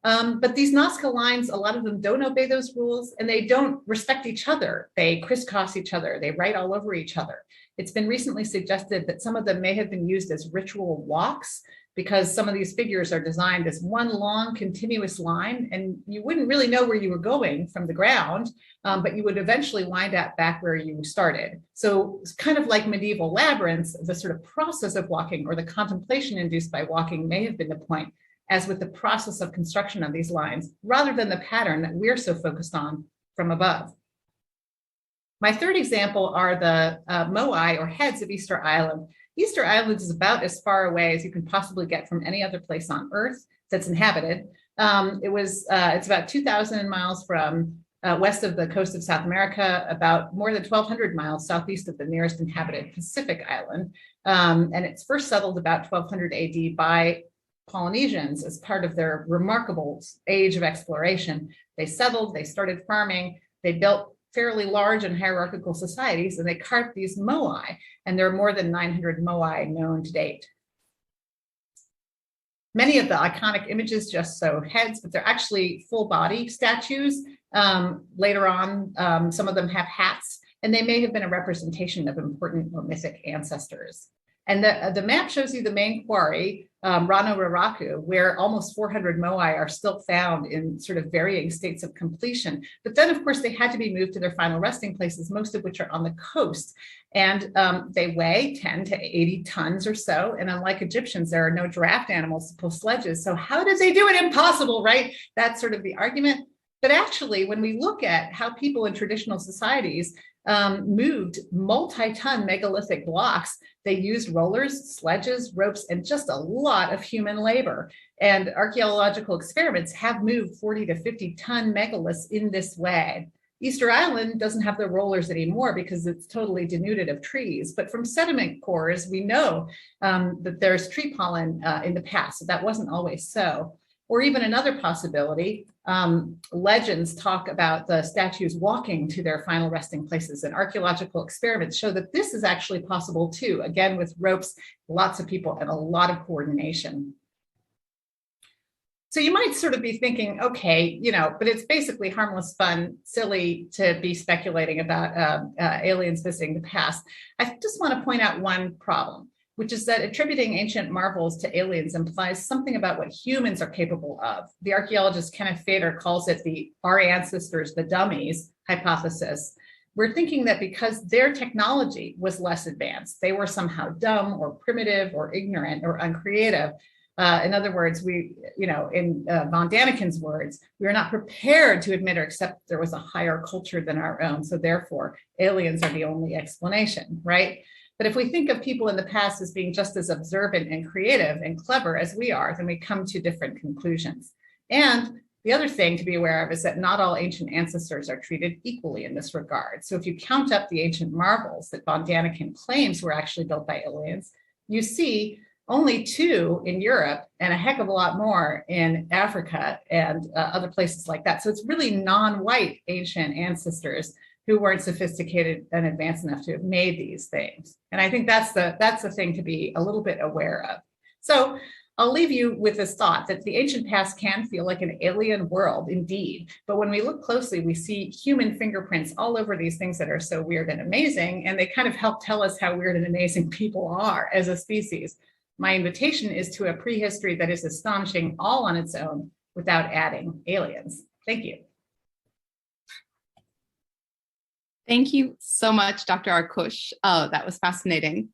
But these Nazca lines, a lot of them don't obey those rules, and they don't respect each other. They crisscross each other. They write all over each other. It's been recently suggested that some of them may have been used as ritual walks, because some of these figures are designed as one long continuous line, and you wouldn't really know where you were going from the ground, but you would eventually wind up back where you started. So it's kind of like medieval labyrinths, the sort of process of walking or the contemplation induced by walking may have been the point, as with the process of construction of these lines, rather than the pattern that we're so focused on from above. My third example are the moai, or heads, of Easter Island. Easter Island is about as far away as you can possibly get from any other place on Earth that's inhabited. It's about 2,000 miles from west of the coast of South America, about more than 1,200 miles southeast of the nearest inhabited Pacific island. And it's first settled about 1200 AD by Polynesians as part of their remarkable age of exploration. They settled, they started farming, they built fairly large and hierarchical societies, and they carved these moai, and there are more than 900 moai known to date. Many of the iconic images just show heads, but they're actually full body statues. Later on, some of them have hats, and they may have been a representation of important or mythic ancestors. And the map shows you the main quarry, Rano Raraku, where almost 400 moai are still found in sort of varying states of completion. But then, of course, they had to be moved to their final resting places, most of which are on the coast. And they weigh 10 to 80 tons or so. And unlike Egyptians, there are no draft animals to pull sledges. So how did they do it? Impossible, right? That's sort of the argument. But actually, when we look at how people in traditional societies moved multi-ton megalithic blocks, they used rollers, sledges, ropes, and just a lot of human labor. And archaeological experiments have moved 40 to 50 ton megaliths in this way. Easter Island doesn't have the rollers anymore because it's totally denuded of trees, but from sediment cores, we know that there's tree pollen in the past, so that wasn't always so. Or even another possibility, legends talk about the statues walking to their final resting places, and archaeological experiments show that this is actually possible too, again with ropes, lots of people, and a lot of coordination. So you might sort of be thinking, okay, but it's basically harmless fun, silly to be speculating about aliens visiting the past. I just want to point out one problem, which is that attributing ancient marvels to aliens implies something about what humans are capable of. The archaeologist Kenneth Fader calls it our ancestors, the dummies hypothesis. We're thinking that because their technology was less advanced, they were somehow dumb or primitive or ignorant or uncreative. In other words, in von Daniken's words, we are not prepared to admit or accept there was a higher culture than our own. So therefore, aliens are the only explanation, right? But if we think of people in the past as being just as observant and creative and clever as we are, then we come to different conclusions. And the other thing to be aware of is that not all ancient ancestors are treated equally in this regard. So if you count up the ancient marvels that von Daniken claims were actually built by aliens, you see only 2 in Europe and a heck of a lot more in Africa and other places like that. So it's really non-white ancient ancestors who weren't sophisticated and advanced enough to have made these things. And I think that's the thing to be a little bit aware of. So I'll leave you with this thought that the ancient past can feel like an alien world indeed, but when we look closely, we see human fingerprints all over these things that are so weird and amazing, and they kind of help tell us how weird and amazing people are as a species. My invitation is to a prehistory that is astonishing all on its own without adding aliens. Thank you. Thank you so much, Dr. Arkush. Oh, that was fascinating.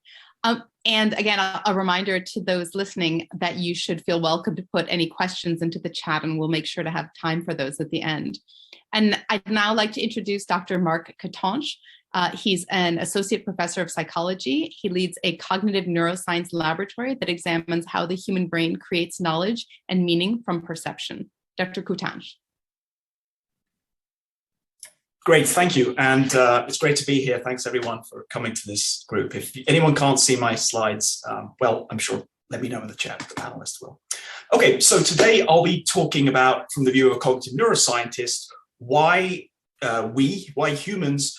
And again, a reminder to those listening that you should feel welcome to put any questions into the chat, and we'll make sure to have time for those at the end. And I'd now like to introduce Dr. Marc Catanche. He's an associate professor of psychology. He leads a cognitive neuroscience laboratory that examines how the human brain creates knowledge and meaning from perception. Dr. Catanche. Great, thank you. And it's great to be here. Thanks everyone for coming to this group. If anyone can't see my slides, well, I'm sure, let me know in the chat, the panelists will. Okay, so today I'll be talking about, from the view of a cognitive neuroscientist, why humans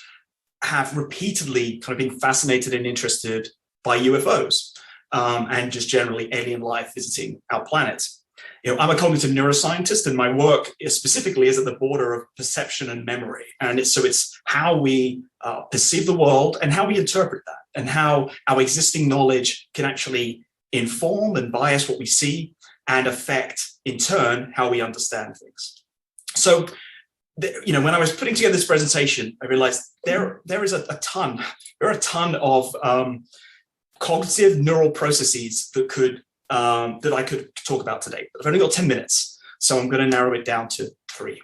have repeatedly kind of been fascinated and interested by UFOs and just generally alien life visiting our planet. I'm a cognitive neuroscientist, and my work specifically is at the border of perception and memory. And it's how we perceive the world and how we interpret that, and how our existing knowledge can actually inform and bias what we see and affect, in turn, how we understand things. So, when I was putting together this presentation, I realized there are a ton of cognitive neural processes that I could talk about today. But I've only got 10 minutes, so I'm going to narrow it down to 3.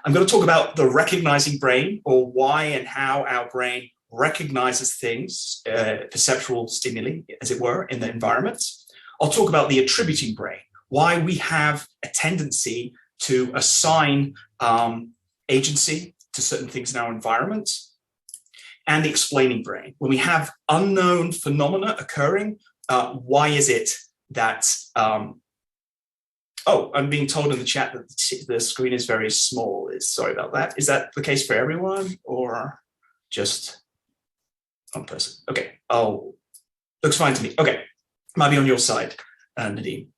I'm going to talk about the recognizing brain, or why and how our brain recognizes things, perceptual stimuli, as it were, in the environment. I'll talk about the attributing brain, why we have a tendency to assign agency to certain things in our environment, and the explaining brain. When we have unknown phenomena occurring, why is it that, I'm being told in the chat that the screen is very small. Sorry about that. Is that the case for everyone, or just one person? Okay, looks fine to me. Okay, might be on your side, Nadine.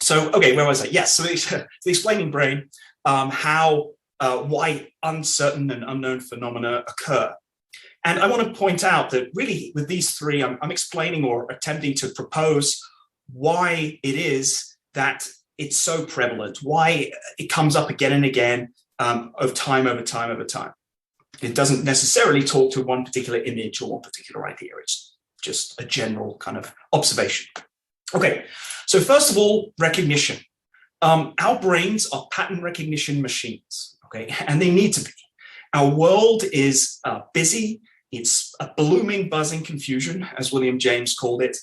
So, okay, where was I? Yes, so the explaining brain, why uncertain and unknown phenomena occur. And I want to point out that really with these 3, I'm explaining or attempting to propose why it is that it's so prevalent, why it comes up again and again over time. It doesn't necessarily talk to one particular image or one particular idea. It's just a general kind of observation. Okay, so first of all, recognition. Our brains are pattern recognition machines, okay, and they need to be. Our world is busy. It's a blooming, buzzing confusion, as William James called it,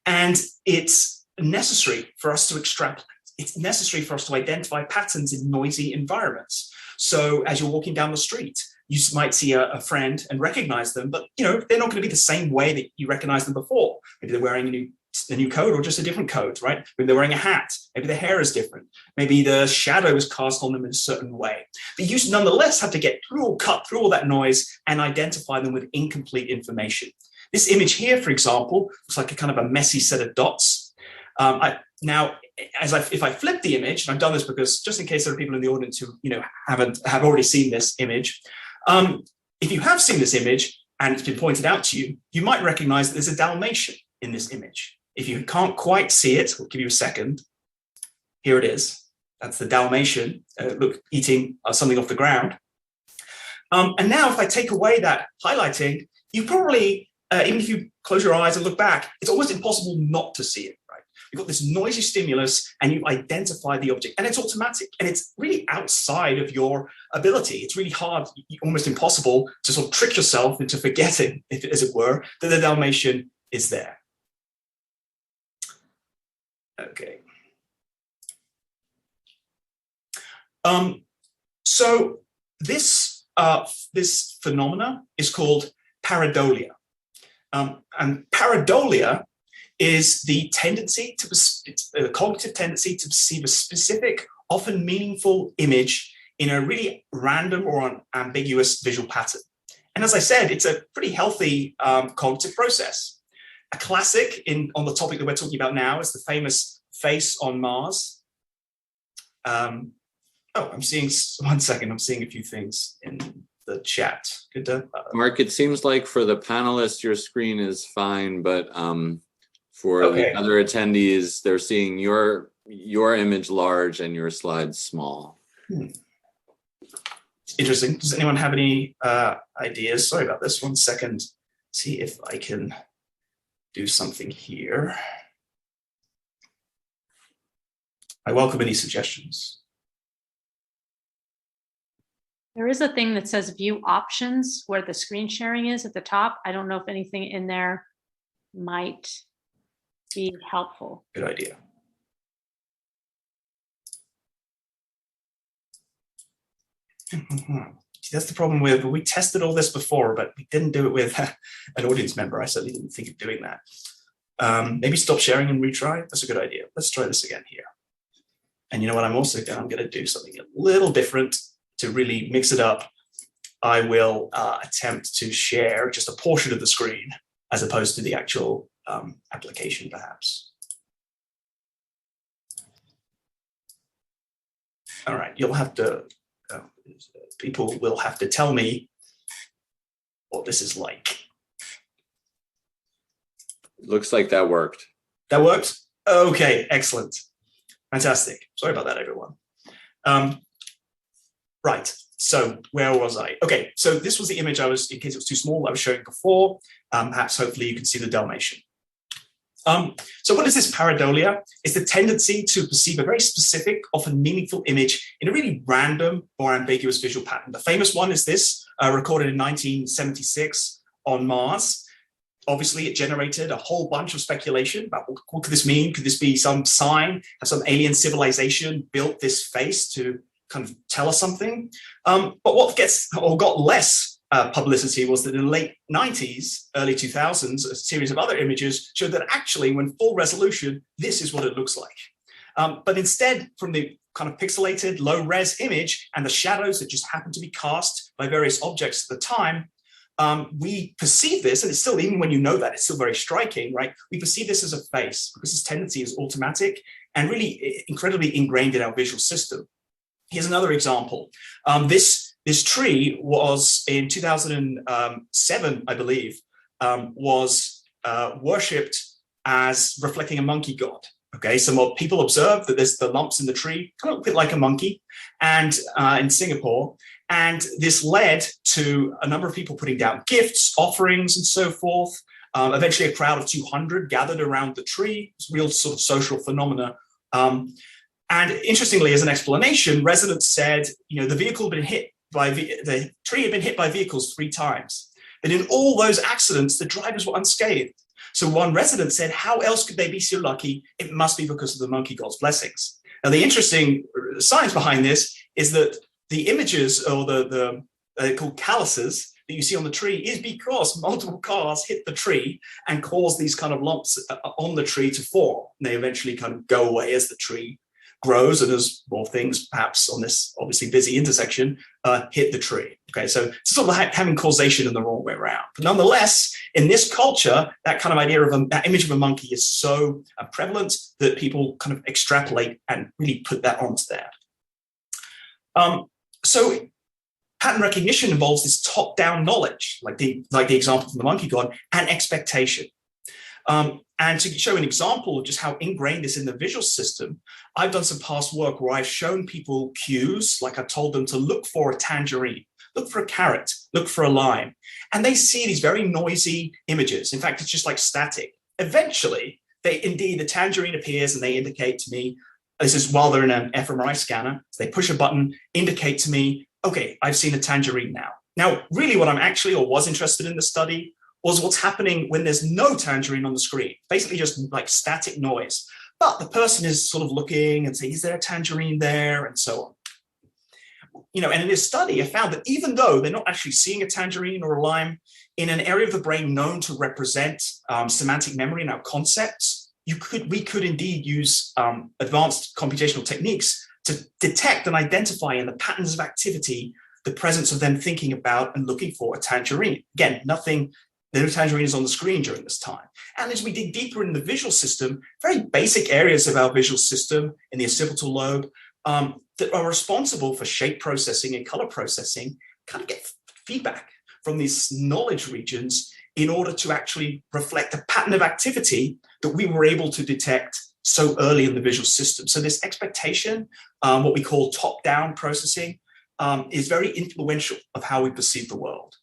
and it's necessary for us to extrapolate. It's necessary for us to identify patterns in noisy environments. So as you're walking down the street, you might see a friend and recognize them, but they're not going to be the same way that you recognize them before. Maybe they're wearing a new coat, or just a different coat, right? Maybe they're wearing a hat. Maybe their hair is different. Maybe the shadow is cast on them in a certain way. But you nonetheless have to cut through all that noise and identify them with incomplete information. This image here, for example, looks like a kind of a messy set of dots. If I flip the image, and I've done this because just in case there are people in the audience who have already seen this image, if you have seen this image and it's been pointed out to you, you might recognize that there's a Dalmatian in this image. If you can't quite see it, we'll give you a second. Here it is. That's the Dalmatian, eating something off the ground. And now if I take away that highlighting, you probably, even if you close your eyes and look back, it's almost impossible not to see it, right? You've got this noisy stimulus and you identify the object, and it's automatic, and it's really outside of your ability. It's really hard, almost impossible to sort of trick yourself into forgetting, as it were, that the Dalmatian is there. Okay. So this phenomena is called pareidolia. And pareidolia is the tendency it's a cognitive tendency to perceive a specific, often meaningful image in a really random or an ambiguous visual pattern. And as I said, it's a pretty healthy cognitive process. A classic on the topic that we're talking about now is the famous face on Mars. I'm seeing, one second, I'm seeing a few things in the chat. Mark, it seems like for the panelists, your screen is fine, but for the other attendees, they're seeing your image large and your slides small. Interesting. Does anyone have any ideas? Sorry about this. 1 second. See if I can do something here. I welcome any suggestions. There is a thing that says view options where the screen sharing is at the top. I don't know if anything in there might be helpful. Good idea. That's the problem with, we tested all this before, but we didn't do it with an audience member. I certainly didn't think of doing that. Maybe stop sharing and retry. That's a good idea. Let's try this again here. And you know what I'm also doing? I'm going to do something a little different to really mix it up. I will attempt to share just a portion of the screen as opposed to the actual application, perhaps. All right, you'll have to, people will have to tell me what this is like. Looks like that worked. That worked? Okay, excellent. Fantastic. Sorry about that, everyone. Right, so where was I? Okay, so this was the image I was, in case it was too small, I was showing before. Perhaps hopefully you can see the Dalmatian. So what is this pareidolia? It's the tendency to perceive a very specific, often meaningful image in a really random or ambiguous visual pattern. The famous one is this, recorded in 1976 on Mars. Obviously, it generated a whole bunch of speculation about what could this mean? Could this be some sign that some alien civilization built this face to kind of tell us something? But what got less publicity was that in the late 90s, early 2000s, a series of other images showed that actually, when full resolution, this is what it looks like. But instead, from the kind of pixelated, low-res image and the shadows that just happened to be cast by various objects at the time, we perceive this, and it's still, even when you know that, it's still very striking, right? We perceive this as a face because this tendency is automatic and really incredibly ingrained in our visual system. Here's another example. This tree was in 2007, I believe, was worshipped as reflecting a monkey god. Okay, so more people observed that there's the lumps in the tree, kind of a bit like a monkey, and in Singapore. And this led to a number of people putting down gifts, offerings, and so forth. Eventually, a crowd of 200 gathered around the tree. It's a real sort of social phenomena. And interestingly, as an explanation, residents said, the vehicle had been hit by the tree had been hit by vehicles 3 times. But in all those accidents, the drivers were unscathed. So one resident said, how else could they be so lucky? It must be because of the monkey god's blessings. Now, the interesting science behind this is that the images, or they're called calluses, that you see on the tree is because multiple cars hit the tree and cause these kind of lumps on the tree to form. And they eventually kind of go away as the tree grows and as more things, perhaps on this obviously busy intersection, hit the tree. Okay, so it's sort of like having causation in the wrong way around. But nonetheless, in this culture, that kind of idea of that image of a monkey is so prevalent that people kind of extrapolate and really put that onto there. So pattern recognition involves this top-down knowledge, like the example from the monkey god, and expectation. And to show an example of just how ingrained this in the visual system, I've done some past work where I've shown people cues, like I told them to look for a tangerine, look for a carrot, look for a lime. And they see these very noisy images. In fact, it's just like static. Eventually, the tangerine appears and they indicate to me, this is while they're in an fMRI scanner, so they push a button, indicate to me, okay, I've seen a tangerine now. Now, really what I'm actually, or was interested in the study, was what's happening when there's no tangerine on the screen, basically just like static noise. But the person is sort of looking and saying, is there a tangerine there? And so on. And in this study, I found that even though they're not actually seeing a tangerine or a lime, in an area of the brain known to represent semantic memory and our concepts, we could indeed use advanced computational techniques to detect and identify in the patterns of activity the presence of them thinking about and looking for a tangerine. Again, no tangerine is on the screen during this time. And as we dig deeper in the visual system, very basic areas of our visual system in the occipital lobe that are responsible for shape processing and color processing kind of get feedback from these knowledge regions in order to actually reflect a pattern of activity that we were able to detect so early in the visual system. So this expectation, what we call top-down processing, is very influential of how we perceive the world.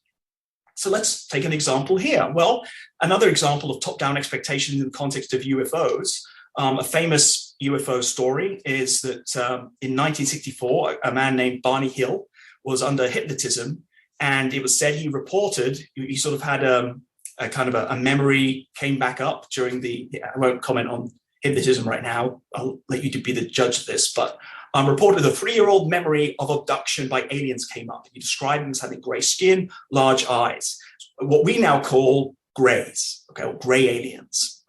So let's take an example here. Well, another example of top-down expectation in the context of UFOs. A famous UFO story is that in 1964, a man named Barney Hill was under hypnotism, and it was said he reported, he sort of had a kind of a memory came back up during I won't comment on hypnotism right now, I'll let you be the judge of this, but reported the 3-year-old memory of abduction by aliens came up. He described them as having gray skin, large eyes, what we now call grays, okay, or gray aliens.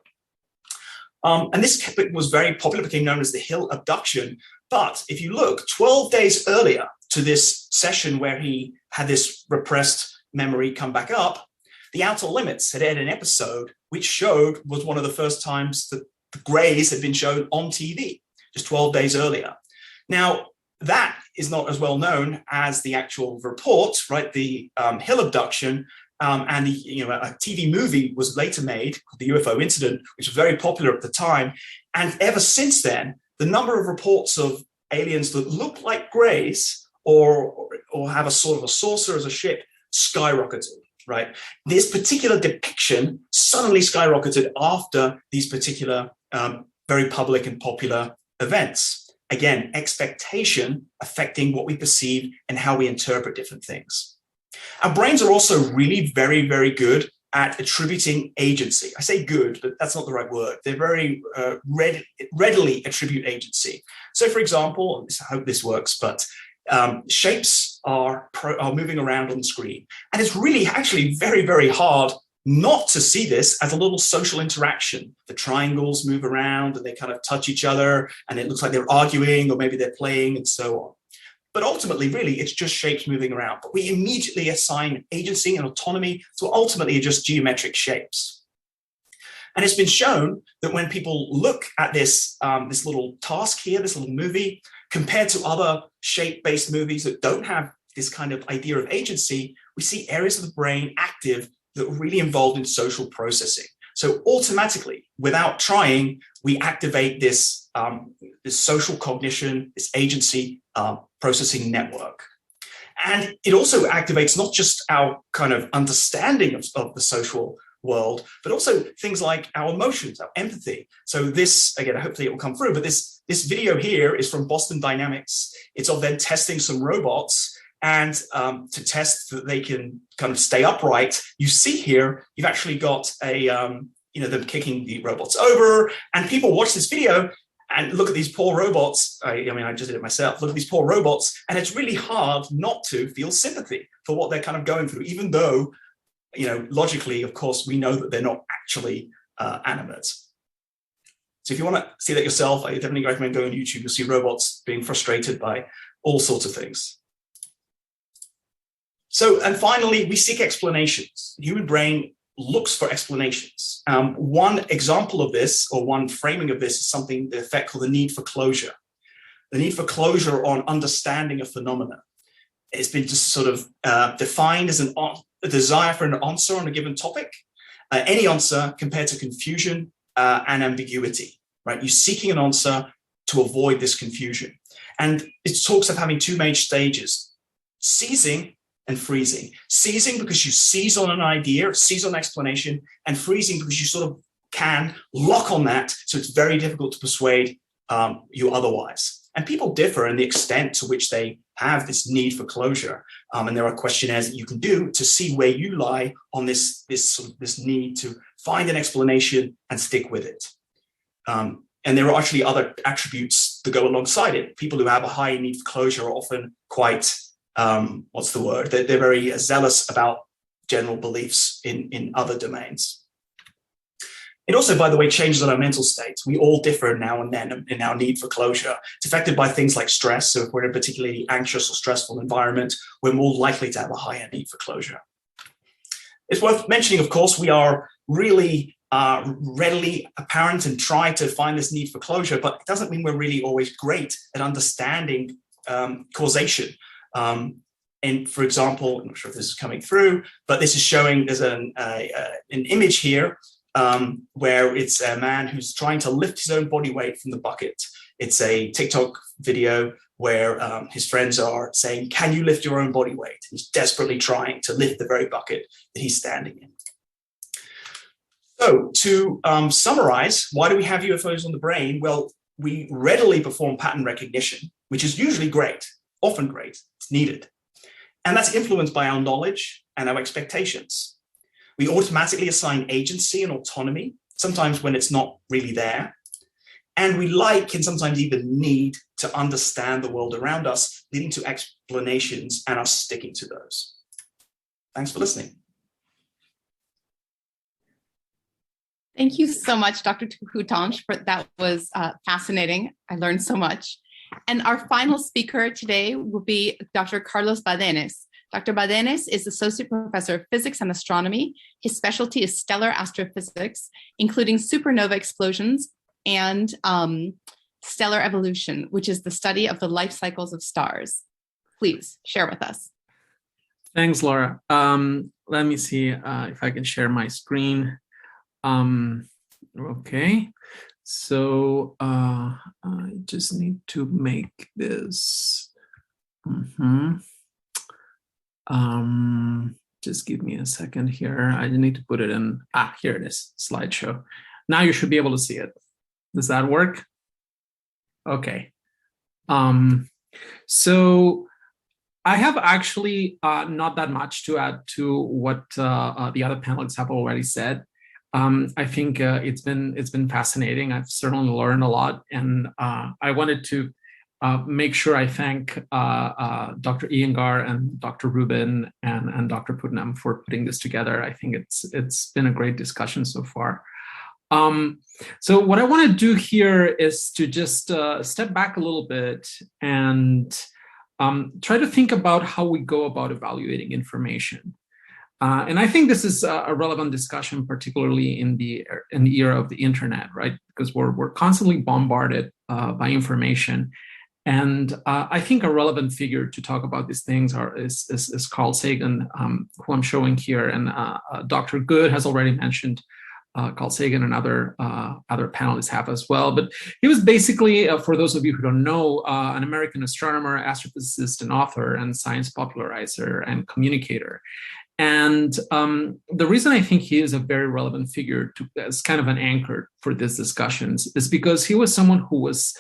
And this was very popular, became known as the Hill abduction. But if you look 12 days earlier to this session where he had this repressed memory come back up, The Outer Limits had aired an episode which was one of the first times that the grays had been shown on TV, just 12 days earlier. Now, that is not as well known as the actual report, right? The Hill abduction, and a TV movie was later made called The UFO Incident, which was very popular at the time. And ever since then, the number of reports of aliens that look like grays or have a sort of a saucer as a ship skyrocketed, right? This particular depiction suddenly skyrocketed after these particular very public and popular events. Again, expectation affecting what we perceive and how we interpret different things. Our brains are also really very, very good at attributing agency. I say good, but that's not the right word. They're very readily attribute agency. So for example, I hope this works, but shapes are moving around on the screen. And it's really actually very, very hard not to see this as a little social interaction. The triangles move around and they kind of touch each other and it looks like they're arguing or maybe they're playing and so on. But ultimately, really, it's just shapes moving around. But we immediately assign agency and autonomy to ultimately just geometric shapes. And it's been shown that when people look at this little task here, this little movie, compared to other shape-based movies that don't have this kind of idea of agency, we see areas of the brain active that are really involved in social processing. So automatically, without trying, we activate this social cognition, this agency processing network. And it also activates not just our kind of understanding of the social world, but also things like our emotions, our empathy. So this, again, hopefully it will come through, but this video here is from Boston Dynamics. It's of them testing some robots, and to test that they can kind of stay upright. You see here, you've actually got them kicking the robots over, and people watch this video and look at these poor robots. I just did it myself. Look at these poor robots, and it's really hard not to feel sympathy for what they're kind of going through, even though, logically, of course, we know that they're not actually animate. So if you want to see that yourself, I definitely recommend going on YouTube. You'll see robots being frustrated by all sorts of things. So, and finally, we seek explanations. The human brain looks for explanations. One example of this, or one framing of this, is something, the effect called the need for closure. The need for closure on understanding a phenomena. It's been just sort of defined as a desire for an answer on a given topic, any answer compared to confusion and ambiguity, right? You're seeking an answer to avoid this confusion. And it talks of having two major stages, seizing and freezing. Seizing because you seize on an idea, seize on explanation, and freezing because you sort of can lock on that, so it's very difficult to persuade you otherwise. And people differ in the extent to which they have this need for closure. And there are questionnaires that you can do to see where you lie on this need to find an explanation and stick with it. And there are actually other attributes that go alongside it. People who have a high need for closure are often quite they're very zealous about general beliefs in other domains. It also, by the way, changes on our mental state. We all differ now and then in our need for closure. It's affected by things like stress. So if we're in a particularly anxious or stressful environment, we're more likely to have a higher need for closure. It's worth mentioning, of course, we are really readily apparent and try to find this need for closure, but it doesn't mean we're really always great at understanding causation. And for example, I'm not sure if this is coming through, but this is showing, there's an image here where it's a man who's trying to lift his own body weight from the bucket. It's a TikTok video where his friends are saying, can you lift your own body weight? He's desperately trying to lift the very bucket that he's standing in. So to summarize, why do we have UFOs on the brain? Well, we readily perform pattern recognition, which is usually great, often great, it's needed. And that's influenced by our knowledge and our expectations. We automatically assign agency and autonomy, sometimes when it's not really there. And we like and sometimes even need to understand the world around us, leading to explanations and us sticking to those. Thanks for listening. Thank you so much, Dr. Hutanj, that was fascinating. I learned so much. And our final speaker today will be Dr. Carlos Badenes. Dr. Badenes is Associate Professor of Physics and Astronomy. His specialty is stellar astrophysics, including supernova explosions and stellar evolution, which is the study of the life cycles of stars. Please share with us. Thanks, Laura. Let me see if I can share my screen. Okay, so I just need to make this. Just give me a second here. I need to put it in. Here it is, slideshow. Now you should be able to see it. Does that work? Okay. So I have actually not that much to add to what the other panelists have already said. I think it's been fascinating. I've certainly learned a lot, and I wanted to make sure I thank Dr. Iyengar and Dr. Rubin and Dr. Putnam for putting this together. I think it's been a great discussion so far. So what I want to do here is to just step back a little bit and try to think about how we go about evaluating information. And I think this is a relevant discussion, particularly in the era of the internet, right? Because we're constantly bombarded by information. And I think a relevant figure to talk about these things is Carl Sagan, who I'm showing here. And Dr. Good has already mentioned Carl Sagan, and other panelists have as well. But he was basically, for those of you who don't know, an American astronomer, astrophysicist, and author, and science popularizer and communicator. And the reason I think he is a very relevant figure as kind of an anchor for these discussions is because he was someone who was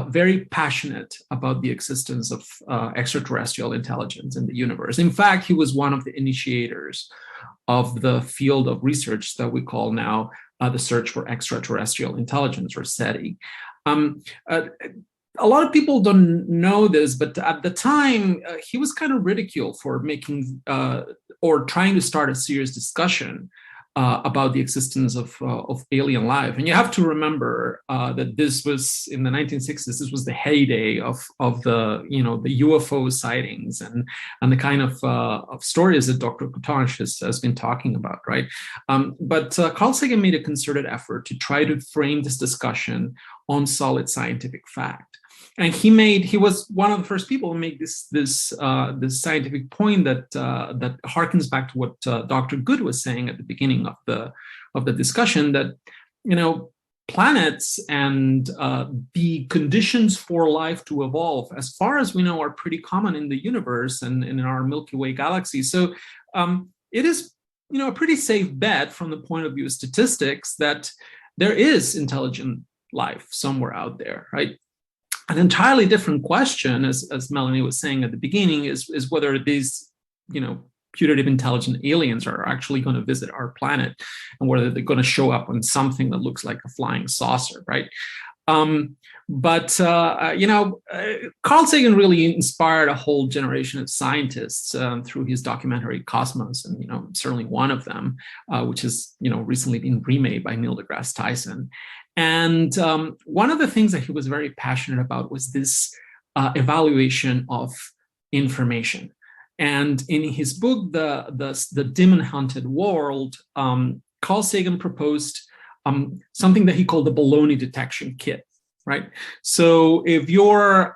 very passionate about the existence of extraterrestrial intelligence in the universe. In fact, he was one of the initiators of the field of research that we call now the search for extraterrestrial intelligence, or SETI. A lot of people don't know this, but at the time, he was kind of ridiculed for making or trying to start a serious discussion about the existence of alien life. And you have to remember that this was in the 1960s. This was the heyday of the the UFO sightings and the kind of stories that Dr. Kutansh has been talking about, right? But Carl Sagan made a concerted effort to try to frame this discussion on solid scientific fact. And he was one of the first people to make this scientific point that harkens back to what Dr. Good was saying at the beginning of the discussion, that planets and the conditions for life to evolve, as far as we know, are pretty common in the universe and in our Milky Way galaxy. So it is a pretty safe bet from the point of view of statistics that there is intelligent life somewhere out there, right? An entirely different question, as Melanie was saying at the beginning, is whether these, putative intelligent aliens are actually going to visit our planet, and whether they're going to show up on something that looks like a flying saucer, right? But Carl Sagan really inspired a whole generation of scientists through his documentary Cosmos, and certainly one of them, which has recently been remade by Neil deGrasse Tyson. And one of the things that he was very passionate about was this evaluation of information. And in his book, the Demon Hunted World, Carl Sagan proposed something that he called the baloney detection kit, right? So if you're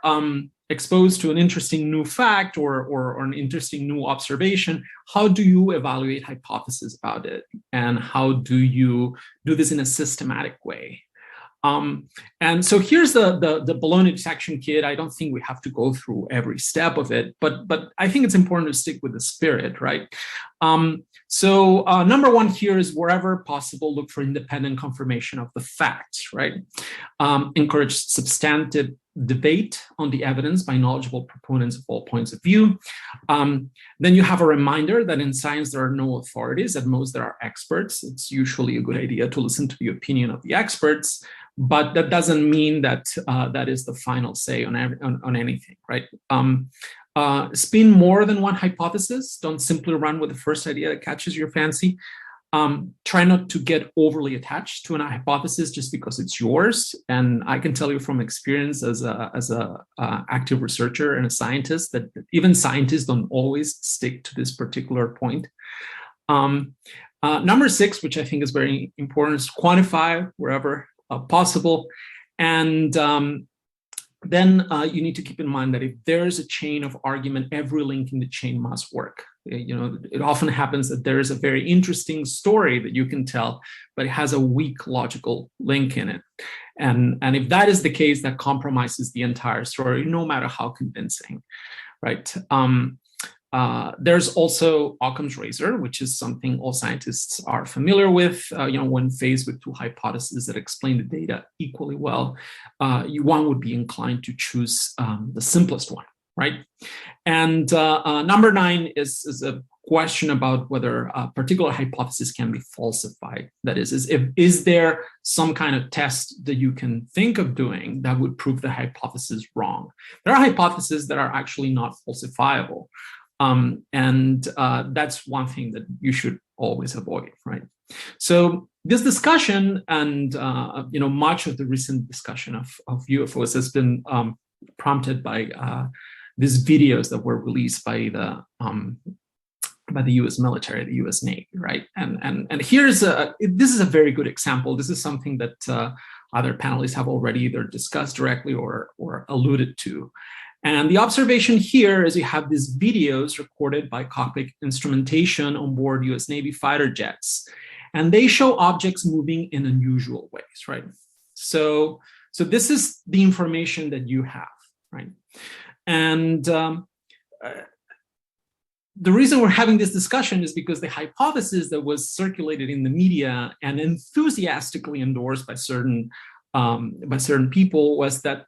exposed to an interesting new fact or an interesting new observation, how do you evaluate hypotheses about it? And how do you do this in a systematic way? And so here's the baloney detection kit. I don't think we have to go through every step of it, but I think it's important to stick with the spirit, right? So number one here is, wherever possible, look for independent confirmation of the facts, right? Encourage substantive debate on the evidence by knowledgeable proponents of all points of view. Then you have a reminder that in science there are no authorities. At most, there are experts. It's usually a good idea to listen to the opinion of the experts, but that doesn't mean that that is the final say on anything, right? Spin more than one hypothesis. Don't simply run with the first idea that catches your fancy. Try not to get overly attached to an hypothesis just because it's yours. And I can tell you from experience as a active researcher and a scientist that even scientists don't always stick to this particular point. Number 6, which I think is very important, is quantify wherever possible. And then you need to keep in mind that if there's a chain of argument, every link in the chain must work. It often happens that there is a very interesting story that you can tell, but it has a weak logical link in it. And if that is the case, that compromises the entire story, no matter how convincing, right? There's also Occam's razor, which is something all scientists are familiar with. When faced with two hypotheses that explain the data equally well, one would be inclined to choose the simplest one, right? And number 9 is a question about whether a particular hypothesis can be falsified. That is there some kind of test that you can think of doing that would prove the hypothesis wrong? There are hypotheses that are actually not falsifiable. And that's one thing that you should always avoid, right? So this discussion and much of the recent discussion of UFOs has been prompted by these videos that were released by the U.S. military, the U.S. Navy, right? And this is a very good example. This is something that other panelists have already either discussed directly or alluded to. And the observation here is you have these videos recorded by cockpit instrumentation on board US Navy fighter jets, and they show objects moving in unusual ways, right? So this is the information that you have, right? And the reason we're having this discussion is because the hypothesis that was circulated in the media and enthusiastically endorsed by certain people was that,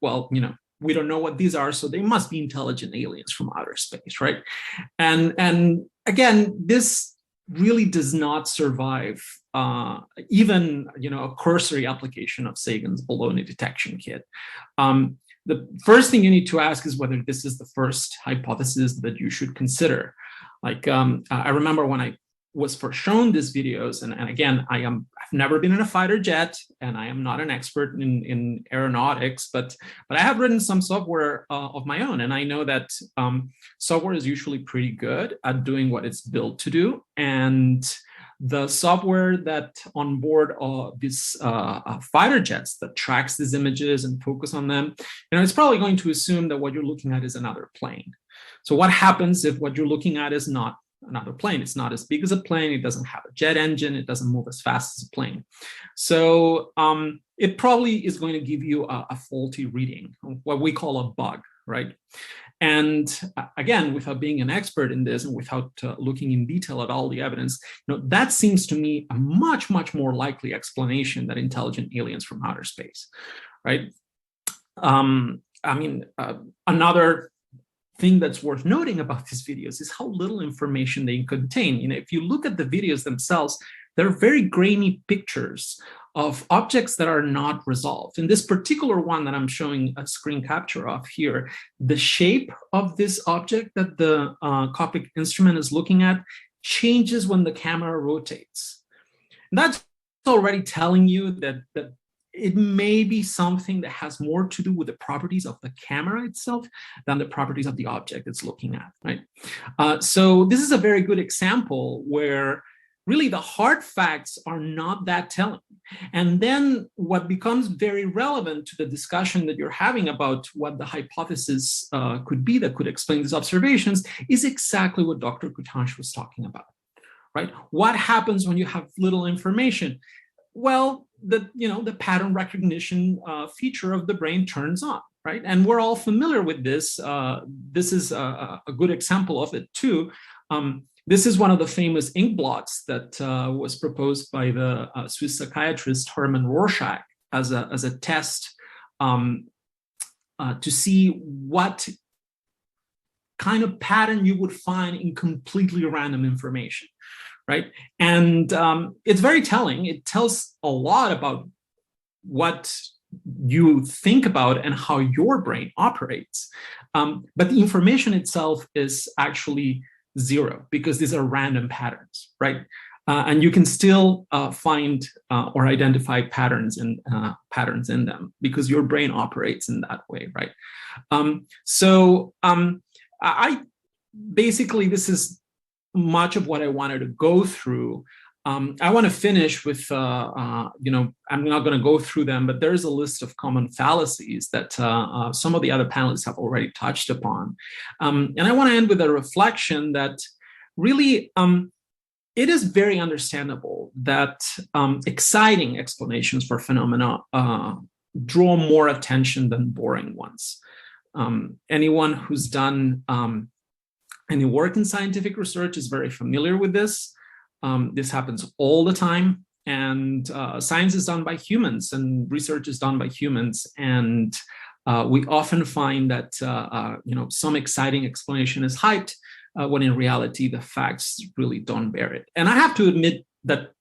we don't know what these are, so they must be intelligent aliens from outer space, right? And again, this really does not survive even a cursory application of Sagan's baloney detection kit. The first thing you need to ask is whether this is the first hypothesis that you should consider. I remember when I was first shown these videos, and again, I've never been in a fighter jet, and I am not an expert in aeronautics, but I have written some software of my own, and I know that software is usually pretty good at doing what it's built to do, and the software that on board these fighter jets that tracks these images and focus on them, it's probably going to assume that what you're looking at is another plane. So what happens if what you're looking at is not another plane? It's not as big as a plane. It doesn't have a jet engine. It doesn't move as fast as a plane. So it probably is going to give you a faulty reading, what we call a bug, right? And again, without being an expert in this and without looking in detail at all the evidence, that seems to me a much, much more likely explanation than intelligent aliens from outer space, right? Another thing that's worth noting about these videos is how little information they contain. If you look at the videos themselves, they're very grainy pictures of objects that are not resolved. In this particular one that I'm showing a screen capture of here, the shape of this object that the cockpit instrument is looking at changes when the camera rotates. And that's already telling you that it may be something that has more to do with the properties of the camera itself than the properties of the object it's looking at, right? So this is a very good example where really the hard facts are not that telling. And then what becomes very relevant to the discussion that you're having about what the hypothesis could be that could explain these observations is exactly what Dr. Kutansh was talking about, right? What happens when you have little information? Well, the pattern recognition feature of the brain turns on, right? And we're all familiar with this. This is a good example of it too. This is one of the famous ink blots that was proposed by the Swiss psychiatrist Hermann Rorschach as a test to see what kind of pattern you would find in completely random information, right? And it's very telling. It tells a lot about what you think about and how your brain operates. But the information itself is actually zero because these are random patterns, right? And you can still find or identify patterns in them because your brain operates in that way, right? I basically, this is much of what I wanted to go through. I want to finish with, I'm not going to go through them, but there's a list of common fallacies that some of the other panelists have already touched upon. And I want to end with a reflection that really, it is very understandable that exciting explanations for phenomena draw more attention than boring ones. Anyone who's done any work in scientific research is very familiar with this. This happens all the time, and science is done by humans, and research is done by humans, and we often find that some exciting explanation is hyped when in reality the facts really don't bear it. And I have to admit that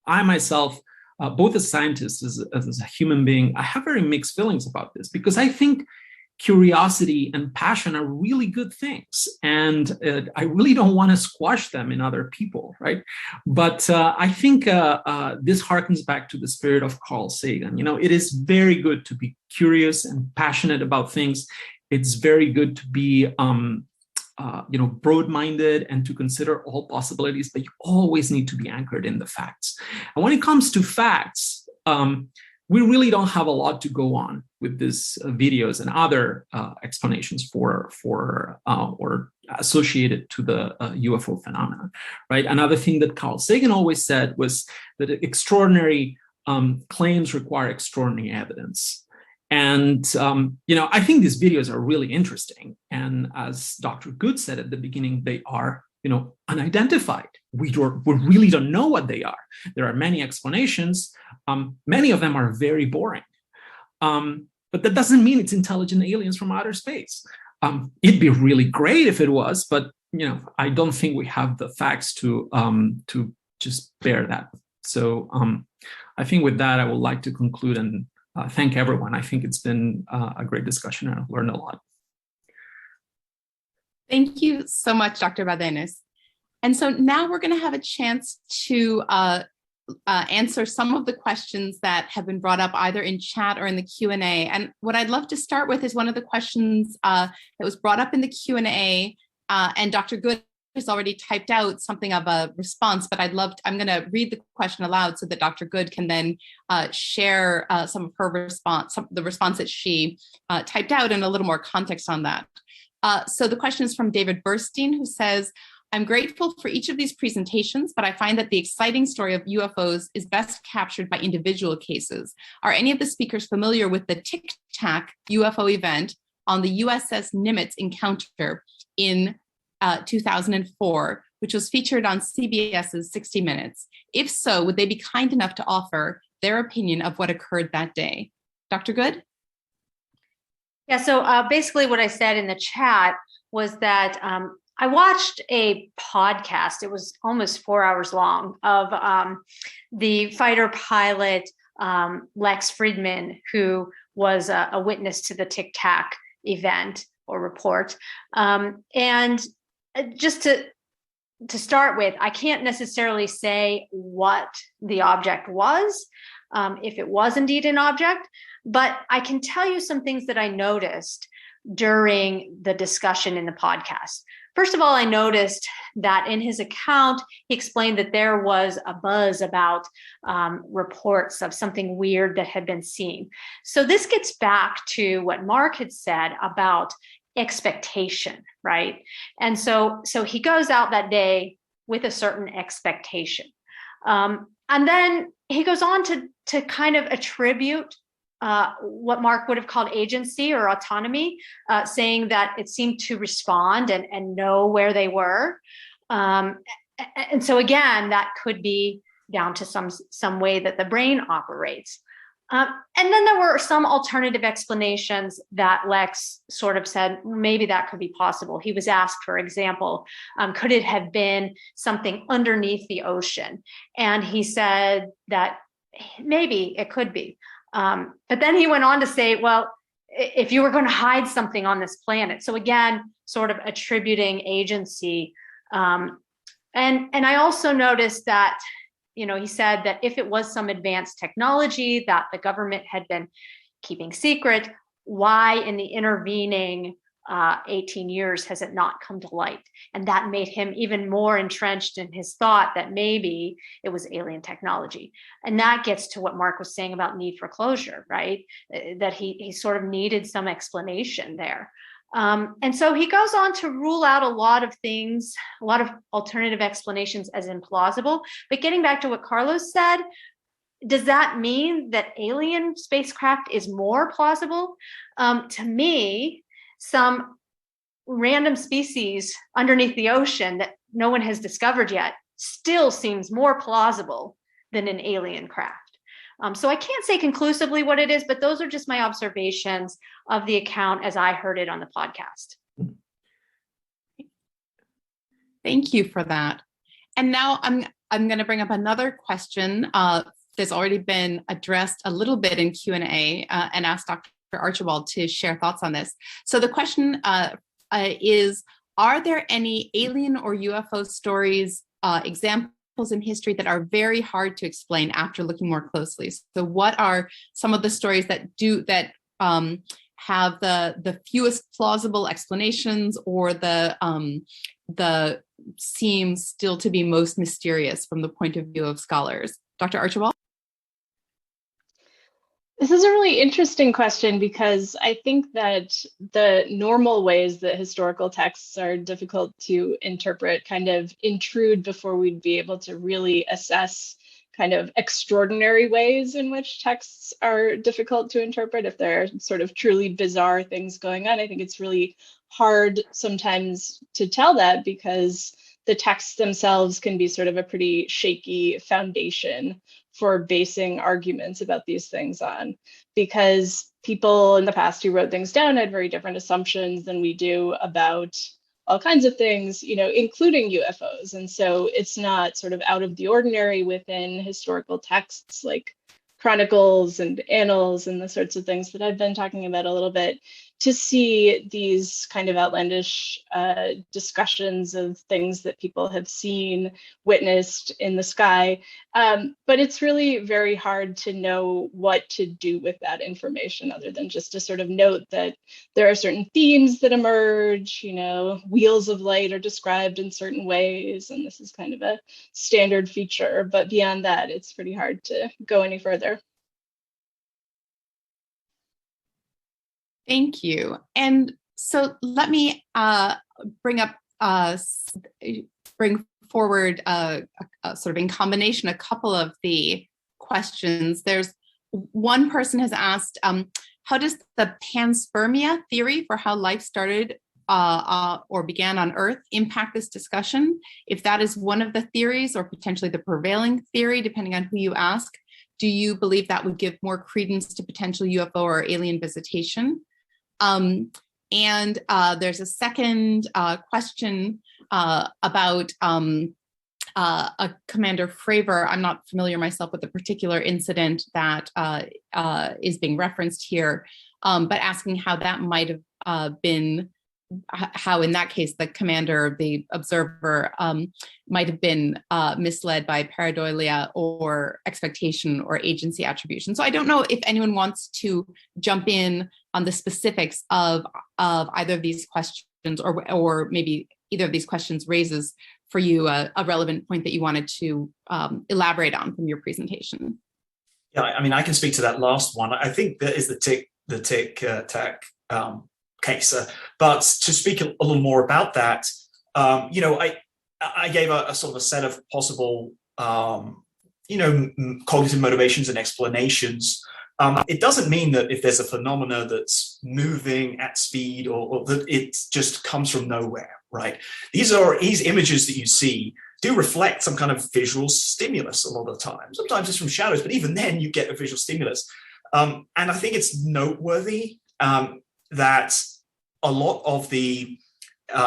I myself, both as a scientist as a human being, I have very mixed feelings about this, because I think curiosity and passion are really good things, and I really don't want to squash them in other people, right? But I think this harkens back to the spirit of Carl Sagan. It is very good to be curious and passionate about things. It's very good to be broad-minded and to consider all possibilities, but you always need to be anchored in the facts. And when it comes to facts, we really don't have a lot to go on with these videos and other explanations for or associated to the UFO phenomenon, right? Another thing that Carl Sagan always said was that extraordinary claims require extraordinary evidence. And, I think these videos are really interesting. And as Dr. Good said at the beginning, they are, unidentified. We really don't know what they are. There are many explanations. Many of them are very boring. But that doesn't mean it's intelligent aliens from outer space. It'd be really great if it was, but, I don't think we have the facts to just bear that. So I think with that, I would like to conclude and thank everyone. I think it's been a great discussion, and I've learned a lot. Thank you so much, Dr. Badenes. And so now we're going to have a chance to answer some of the questions that have been brought up either in chat or in the Q&A. And what I'd love to start with is one of the questions that was brought up in the Q&A, and Dr. Good has already typed out something of a response, but I'm going to read the question aloud so that Dr. Good can then share some of her response, the response that she typed out, and a little more context on that. So the question is from David Burstein, who says, I'm grateful for each of these presentations, but I find that the exciting story of UFOs is best captured by individual cases. Are any of the speakers familiar with the Tic Tac UFO event on the USS Nimitz encounter in 2004, which was featured on CBS's 60 Minutes? If so, would they be kind enough to offer their opinion of what occurred that day? Dr. Good? Yeah, so basically what I said in the chat was that I watched a podcast, it was almost 4 hours long, of the fighter pilot Lex Friedman, who was a witness to the Tic Tac event or report. And just to start with, I can't necessarily say what the object was, if it was indeed an object, but I can tell you some things that I noticed during the discussion in the podcast. First of all, I noticed that in his account, he explained that there was a buzz about reports of something weird that had been seen. So this gets back to what Mark had said about expectation, right? And so he goes out that day with a certain expectation. And then he goes on to kind of attribute what Mark would have called agency or autonomy, saying that it seemed to respond and know where they were. And so again, that could be down to some way that the brain operates. And then there were some alternative explanations that Lex sort of said, maybe that could be possible. He was asked, for example, could it have been something underneath the ocean? And he said that maybe it could be. But then he went on to say, well, if you were going to hide something on this planet. So again, sort of attributing agency. And I also noticed that, he said that if it was some advanced technology that the government had been keeping secret, why in the intervening 18 years has it not come to light? And that made him even more entrenched in his thought that maybe it was alien technology. And that gets to what Mark was saying about need for closure, right? That he sort of needed some explanation there. And so he goes on to rule out a lot of things, a lot of alternative explanations as implausible. But getting back to what Carlos said, does that mean that alien spacecraft is more plausible? To me, some random species underneath the ocean that no one has discovered yet still seems more plausible than an alien craft. So I can't say conclusively what it is, but those are just my observations of the account as I heard it on the podcast. Thank you for that. And now I'm going to bring up another question that's already been addressed a little bit in Q&A and ask Dr. Archibald to share thoughts on this. So the question is, are there any alien or UFO stories, examples in history that are very hard to explain after looking more closely? So what are some of the stories that have the fewest plausible explanations, or the seem still to be most mysterious from the point of view of scholars? Dr. Archibald? This is a really interesting question, because I think that the normal ways that historical texts are difficult to interpret kind of intrude before we'd be able to really assess kind of extraordinary ways in which texts are difficult to interpret. If there are sort of truly bizarre things going on, I think it's really hard sometimes to tell that, because the texts themselves can be sort of a pretty shaky foundation for basing arguments about these things on, because people in the past who wrote things down had very different assumptions than we do about all kinds of things, you know, including UFOs. And so it's not sort of out of the ordinary within historical texts like chronicles and annals and the sorts of things that I've been talking about a little bit, to see these kind of outlandish discussions of things that people have seen, witnessed in the sky. But it's really very hard to know what to do with that information, other than just to sort of note that there are certain themes that emerge, you know, wheels of light are described in certain ways, and this is kind of a standard feature. But beyond that, it's pretty hard to go any further. Thank you. And so let me bring forward sort of in combination a couple of the questions. There's one person has asked, how does the panspermia theory for how life started or began on Earth impact this discussion? If that is one of the theories, or potentially the prevailing theory, depending on who you ask, do you believe that would give more credence to potential UFO or alien visitation? And there's a second question about Commander Fravor. I'm not familiar myself with the particular incident that is being referenced here, but asking how that might have been, how in that case the commander, the observer, might have been misled by pareidolia or expectation or agency attribution. So I don't know if anyone wants to jump in on the specifics of either of these questions, or maybe either of these questions raises for you a relevant point that you wanted to elaborate on from your presentation. Yeah, I mean, I can speak to that last one. I think that is the tic tac case. But to speak a little more about that, you know, I gave a sort of a set of possible, you know, cognitive motivations and explanations. It doesn't mean that if there's a phenomena that's moving at speed, or that it just comes from nowhere, right? These images that you see do reflect some kind of visual stimulus a lot of the time. Sometimes it's from shadows, but even then you get a visual stimulus. And I think it's noteworthy that a lot of the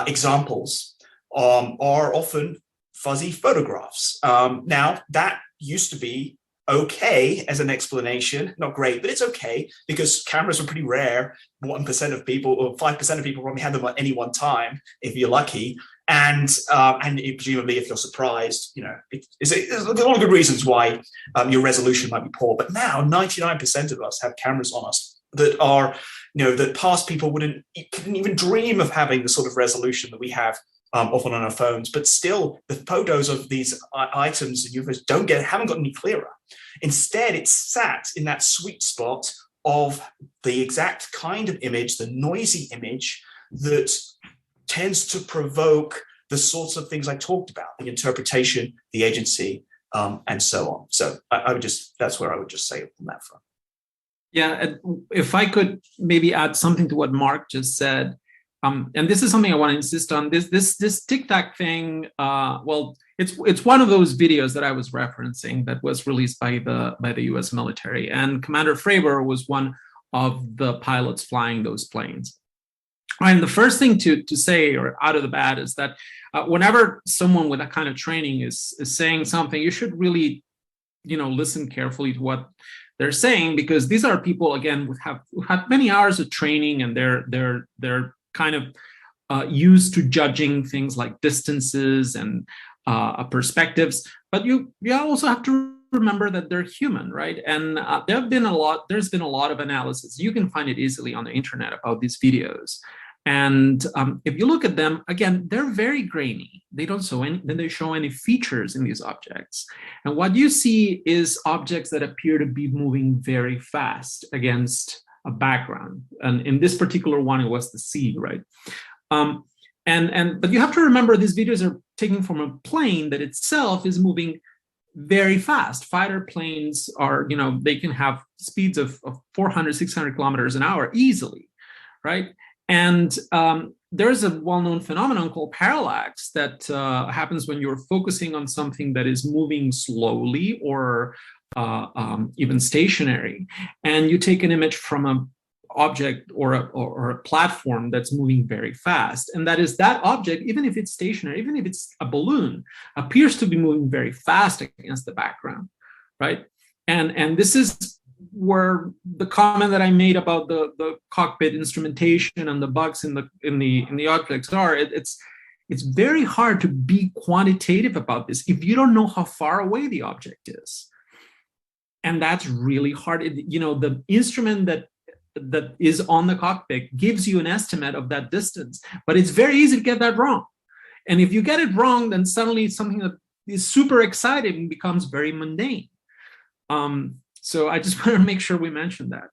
examples are often fuzzy photographs. Now, that used to be okay as an explanation, not great, but it's okay, because cameras were pretty rare. 1% of people, or 5% of people probably had them at any one time, if you're lucky. And presumably, if you're surprised, you know, there's a lot of good reasons why your resolution might be poor. But now 99% of us have cameras on us that are, that past people couldn't even dream of having the sort of resolution that we have often on our phones. But still, the photos of these items and UFOs haven't gotten any clearer. Instead, it's sat in that sweet spot of the exact kind of image, the noisy image that tends to provoke the sorts of things I talked about, the interpretation, the agency, and so on. So that's where I would just say on that front. Yeah, if I could maybe add something to what Mark just said, and this is something I want to insist on. This Tic Tac thing. Well, it's one of those videos that I was referencing that was released by the U.S. military, and Commander Fravor was one of the pilots flying those planes. And the first thing to say, or out of the bat, is that whenever someone with that kind of training is saying something, you should really, listen carefully to what they're saying, because these are people, again, who have many hours of training, and they're kind of used to judging things like distances and perspectives. But you also have to remember that they're human, right? And there's been a lot of analysis. You can find it easily on the internet about these videos. And if you look at them, again, they're very grainy. They don't show any features in these objects. And what you see is objects that appear to be moving very fast against a background. And in this particular one, it was the sea, right? But you have to remember, these videos are taken from a plane that itself is moving very fast. Fighter planes are, they can have speeds of 400, 600 kilometers an hour easily, right? And there's a well-known phenomenon called parallax that happens when you're focusing on something that is moving slowly or even stationary, and you take an image from an object or a platform that's moving very fast, and that object, even if it's stationary, even if it's a balloon, appears to be moving very fast against the background, right? And this is where the comment that I made about the cockpit instrumentation and the bugs in the objects are. It's very hard to be quantitative about this if you don't know how far away the object is, and that's really hard. The instrument that is on the cockpit gives you an estimate of that distance, but it's very easy to get that wrong. And if you get it wrong, then suddenly something that is super exciting becomes very mundane. So I just want to make sure we mention that.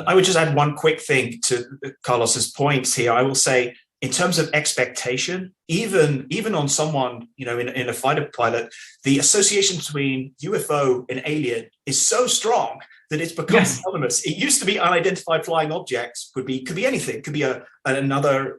I would just add one quick thing to Carlos's points here. I will say, in terms of expectation, even on someone, in a fighter pilot, the association between UFO and alien is so strong that it's become synonymous. It used to be unidentified flying objects, could be anything. It could be another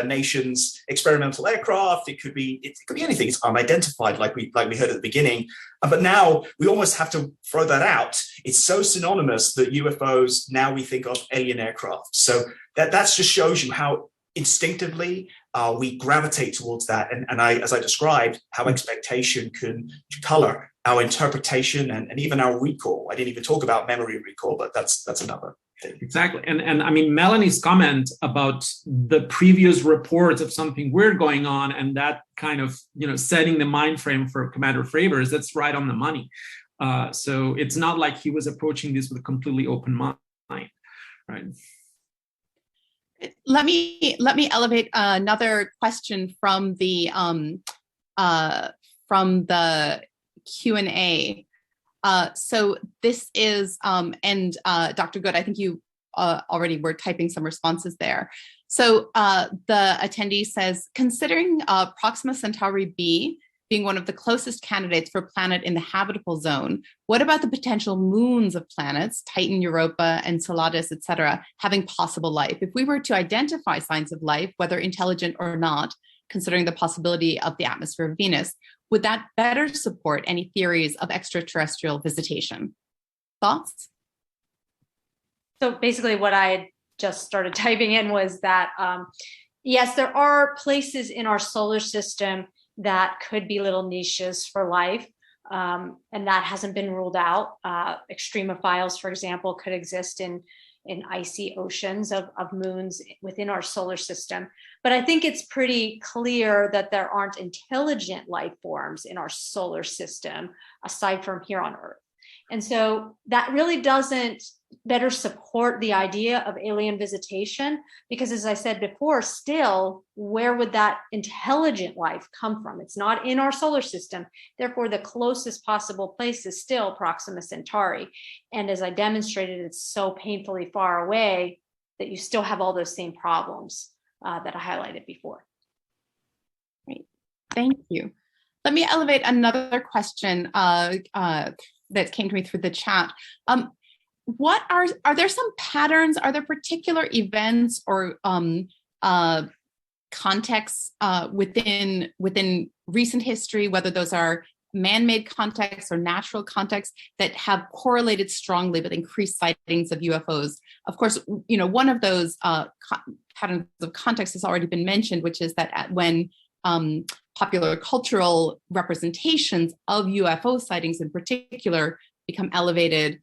nation's experimental aircraft. It could be anything. It's unidentified, like we heard at the beginning. But now we almost have to throw that out. It's so synonymous that UFOs, now we think of alien aircraft. So that just shows you how instinctively we gravitate towards that. And as I described, how expectation can color our interpretation and even our recall. I didn't even talk about memory recall, but that's another thing. Exactly. And I mean, Melanie's comment about the previous reports of something weird going on, and that kind of, setting the mind frame for Commander Fravor, that's right on the money. So it's not like he was approaching this with a completely open mind, right? Let me elevate another question from the Q&A. So this is, and Dr. Good, I think you already were typing some responses there. So the attendee says, considering Proxima Centauri b being one of the closest candidates for a planet in the habitable zone, what about the potential moons of planets, Titan, Europa, Enceladus, etc., having possible life? If we were to identify signs of life, whether intelligent or not, considering the possibility of the atmosphere of Venus, would that better support any theories of extraterrestrial visitation? Thoughts? So basically what I just started typing in was that, yes, there are places in our solar system that could be little niches for life, and that hasn't been ruled out. Extremophiles, for example, could exist in icy oceans of moons within our solar system. But I think it's pretty clear that there aren't intelligent life forms in our solar system aside from here on Earth. And so that really doesn't better support the idea of alien visitation, because as I said before, still, where would that intelligent life come from? It's not in our solar system. Therefore, the closest possible place is still Proxima Centauri. And as I demonstrated, it's so painfully far away that you still have all those same problems that I highlighted before. Great, thank you. Let me elevate another question that came to me through the chat. What are there some patterns? Are there particular events or contexts within recent history, whether those are man-made contexts or natural contexts, that have correlated strongly with increased sightings of UFOs? Of course, one of those patterns of context has already been mentioned, which is that when popular cultural representations of UFO sightings in particular become elevated,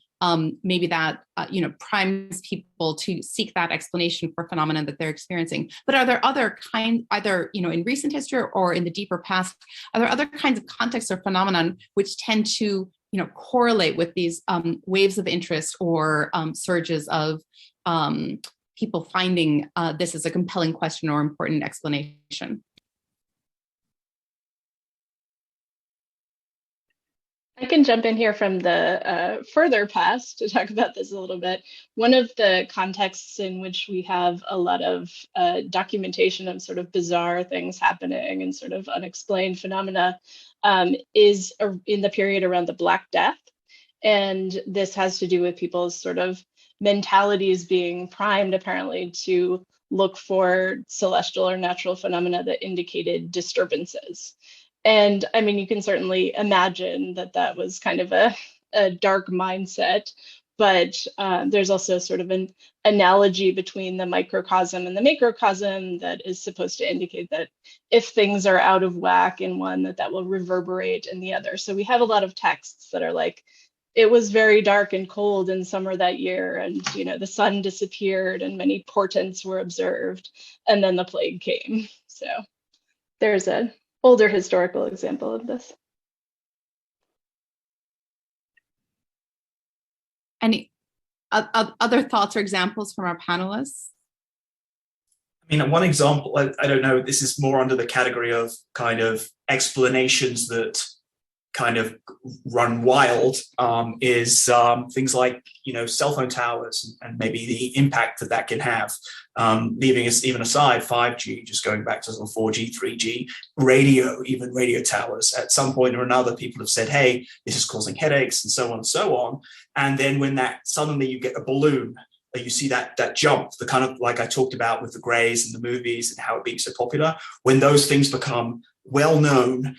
maybe that primes people to seek that explanation for phenomena that they're experiencing. But are there other either in recent history or in the deeper past, are there other kinds of contexts or phenomenon which tend to correlate with these waves of interest or surges of people finding this as a compelling question or important explanation? I can jump in here from the further past to talk about this a little bit. One of the contexts in which we have a lot of documentation of sort of bizarre things happening and sort of unexplained phenomena is in the period around the Black Death. And this has to do with people's sort of mentalities being primed apparently to look for celestial or natural phenomena that indicated disturbances. And I mean, you can certainly imagine that that was kind of a dark mindset, but there's also sort of an analogy between the microcosm and the macrocosm that is supposed to indicate that if things are out of whack in one, that will reverberate in the other. So we have a lot of texts that are like, it was very dark and cold in summer that year, and the sun disappeared and many portents were observed, and then the plague came. So there's an older historical example of this. Any other thoughts or examples from our panelists? I mean, one example, I don't know, this is more under the category of kind of explanations that kind of run wild, is things like, cell phone towers and maybe the impact that can have. Leaving us even aside 5G, just going back to sort of 4G, 3G, even radio towers. At some point or another, people have said, hey, this is causing headaches and so on and so on. And then when that suddenly you get a balloon, you see that jump, the kind of like I talked about with the Greys and the movies and how it being so popular. When those things become well known,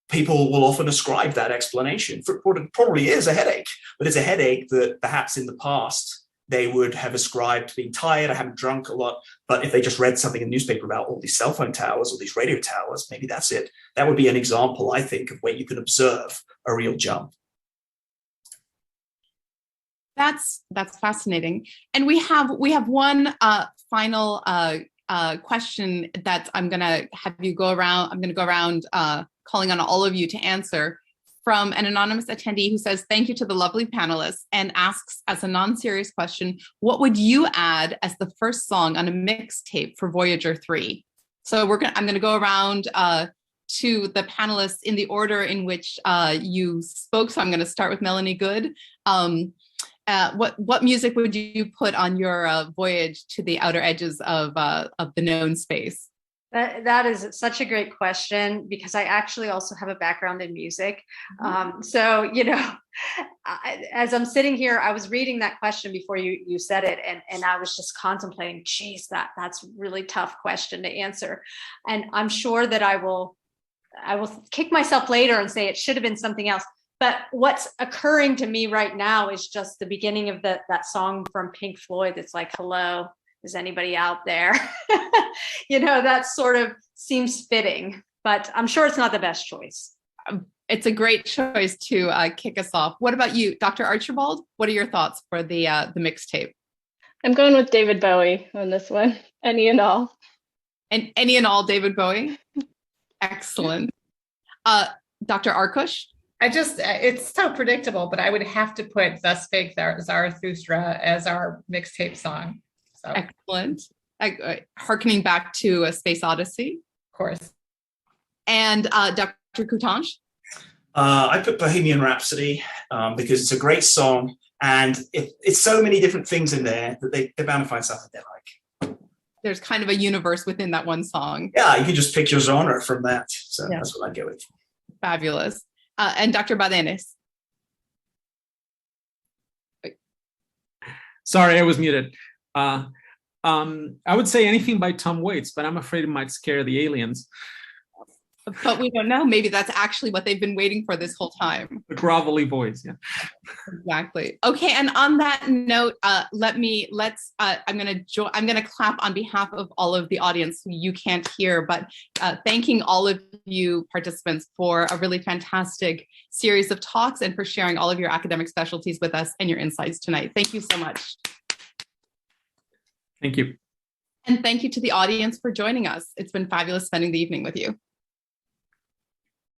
people will often ascribe that explanation for what it probably is a headache, but it's a headache that perhaps in the past they would have ascribed to being tired or having drunk a lot. But if they just read something in the newspaper about all these cell phone towers or these radio towers, maybe that's it. That would be an example, I think, of where you can observe a real jump. That's fascinating. And we have one final question that I'm going to have you go around. I'm going to go around calling on all of you to answer, from an anonymous attendee who says, thank you to the lovely panelists, and asks as a non-serious question, what would you add as the first song on a mixtape for Voyager 3? So I'm going to go around to the panelists in the order in which you spoke. So I'm going to start with Melanie Good. What music would you put on your voyage to the outer edges of the known space? That is such a great question, because I actually also have a background in music. So, as I'm sitting here, I was reading that question before you said it, and I was just contemplating, geez, that's a really tough question to answer. And I'm sure that I will kick myself later and say it should have been something else. But what's occurring to me right now is just the beginning of that song from Pink Floyd that's like, hello, is anybody out there? That sort of seems fitting, but I'm sure it's not the best choice. It's a great choice to kick us off. What about you, Dr. Archibald? What are your thoughts for the mixtape? I'm going with David Bowie on this one, Any and All. And Any and All, David Bowie? Excellent. Dr. Arkush? it's so predictable, but I would have to put Thus Spake Zarathustra as our mixtape song. So, Excellent. Harkening back to A Space Odyssey. of course. And Dr. Coutange? I put Bohemian Rhapsody because it's a great song, and it's so many different things in there that they're bound to find something they like. There's kind of a universe within that one song. Yeah, you can just pick your genre from that. So Yeah. that's what I'd go with. Fabulous. And Dr. Badenes? Sorry, I was muted. I would say anything by Tom Waits, but I'm afraid it might scare the aliens. But we don't know. Maybe that's actually what they've been waiting for this whole time. The grovelly voice, yeah. Exactly. Okay. And on that note, I'm gonna clap on behalf of all of the audience who you can't hear, but thanking all of you participants for a really fantastic series of talks and for sharing all of your academic specialties with us and your insights tonight. Thank you so much. Thank you. And thank you to the audience for joining us. It's been fabulous spending the evening with you.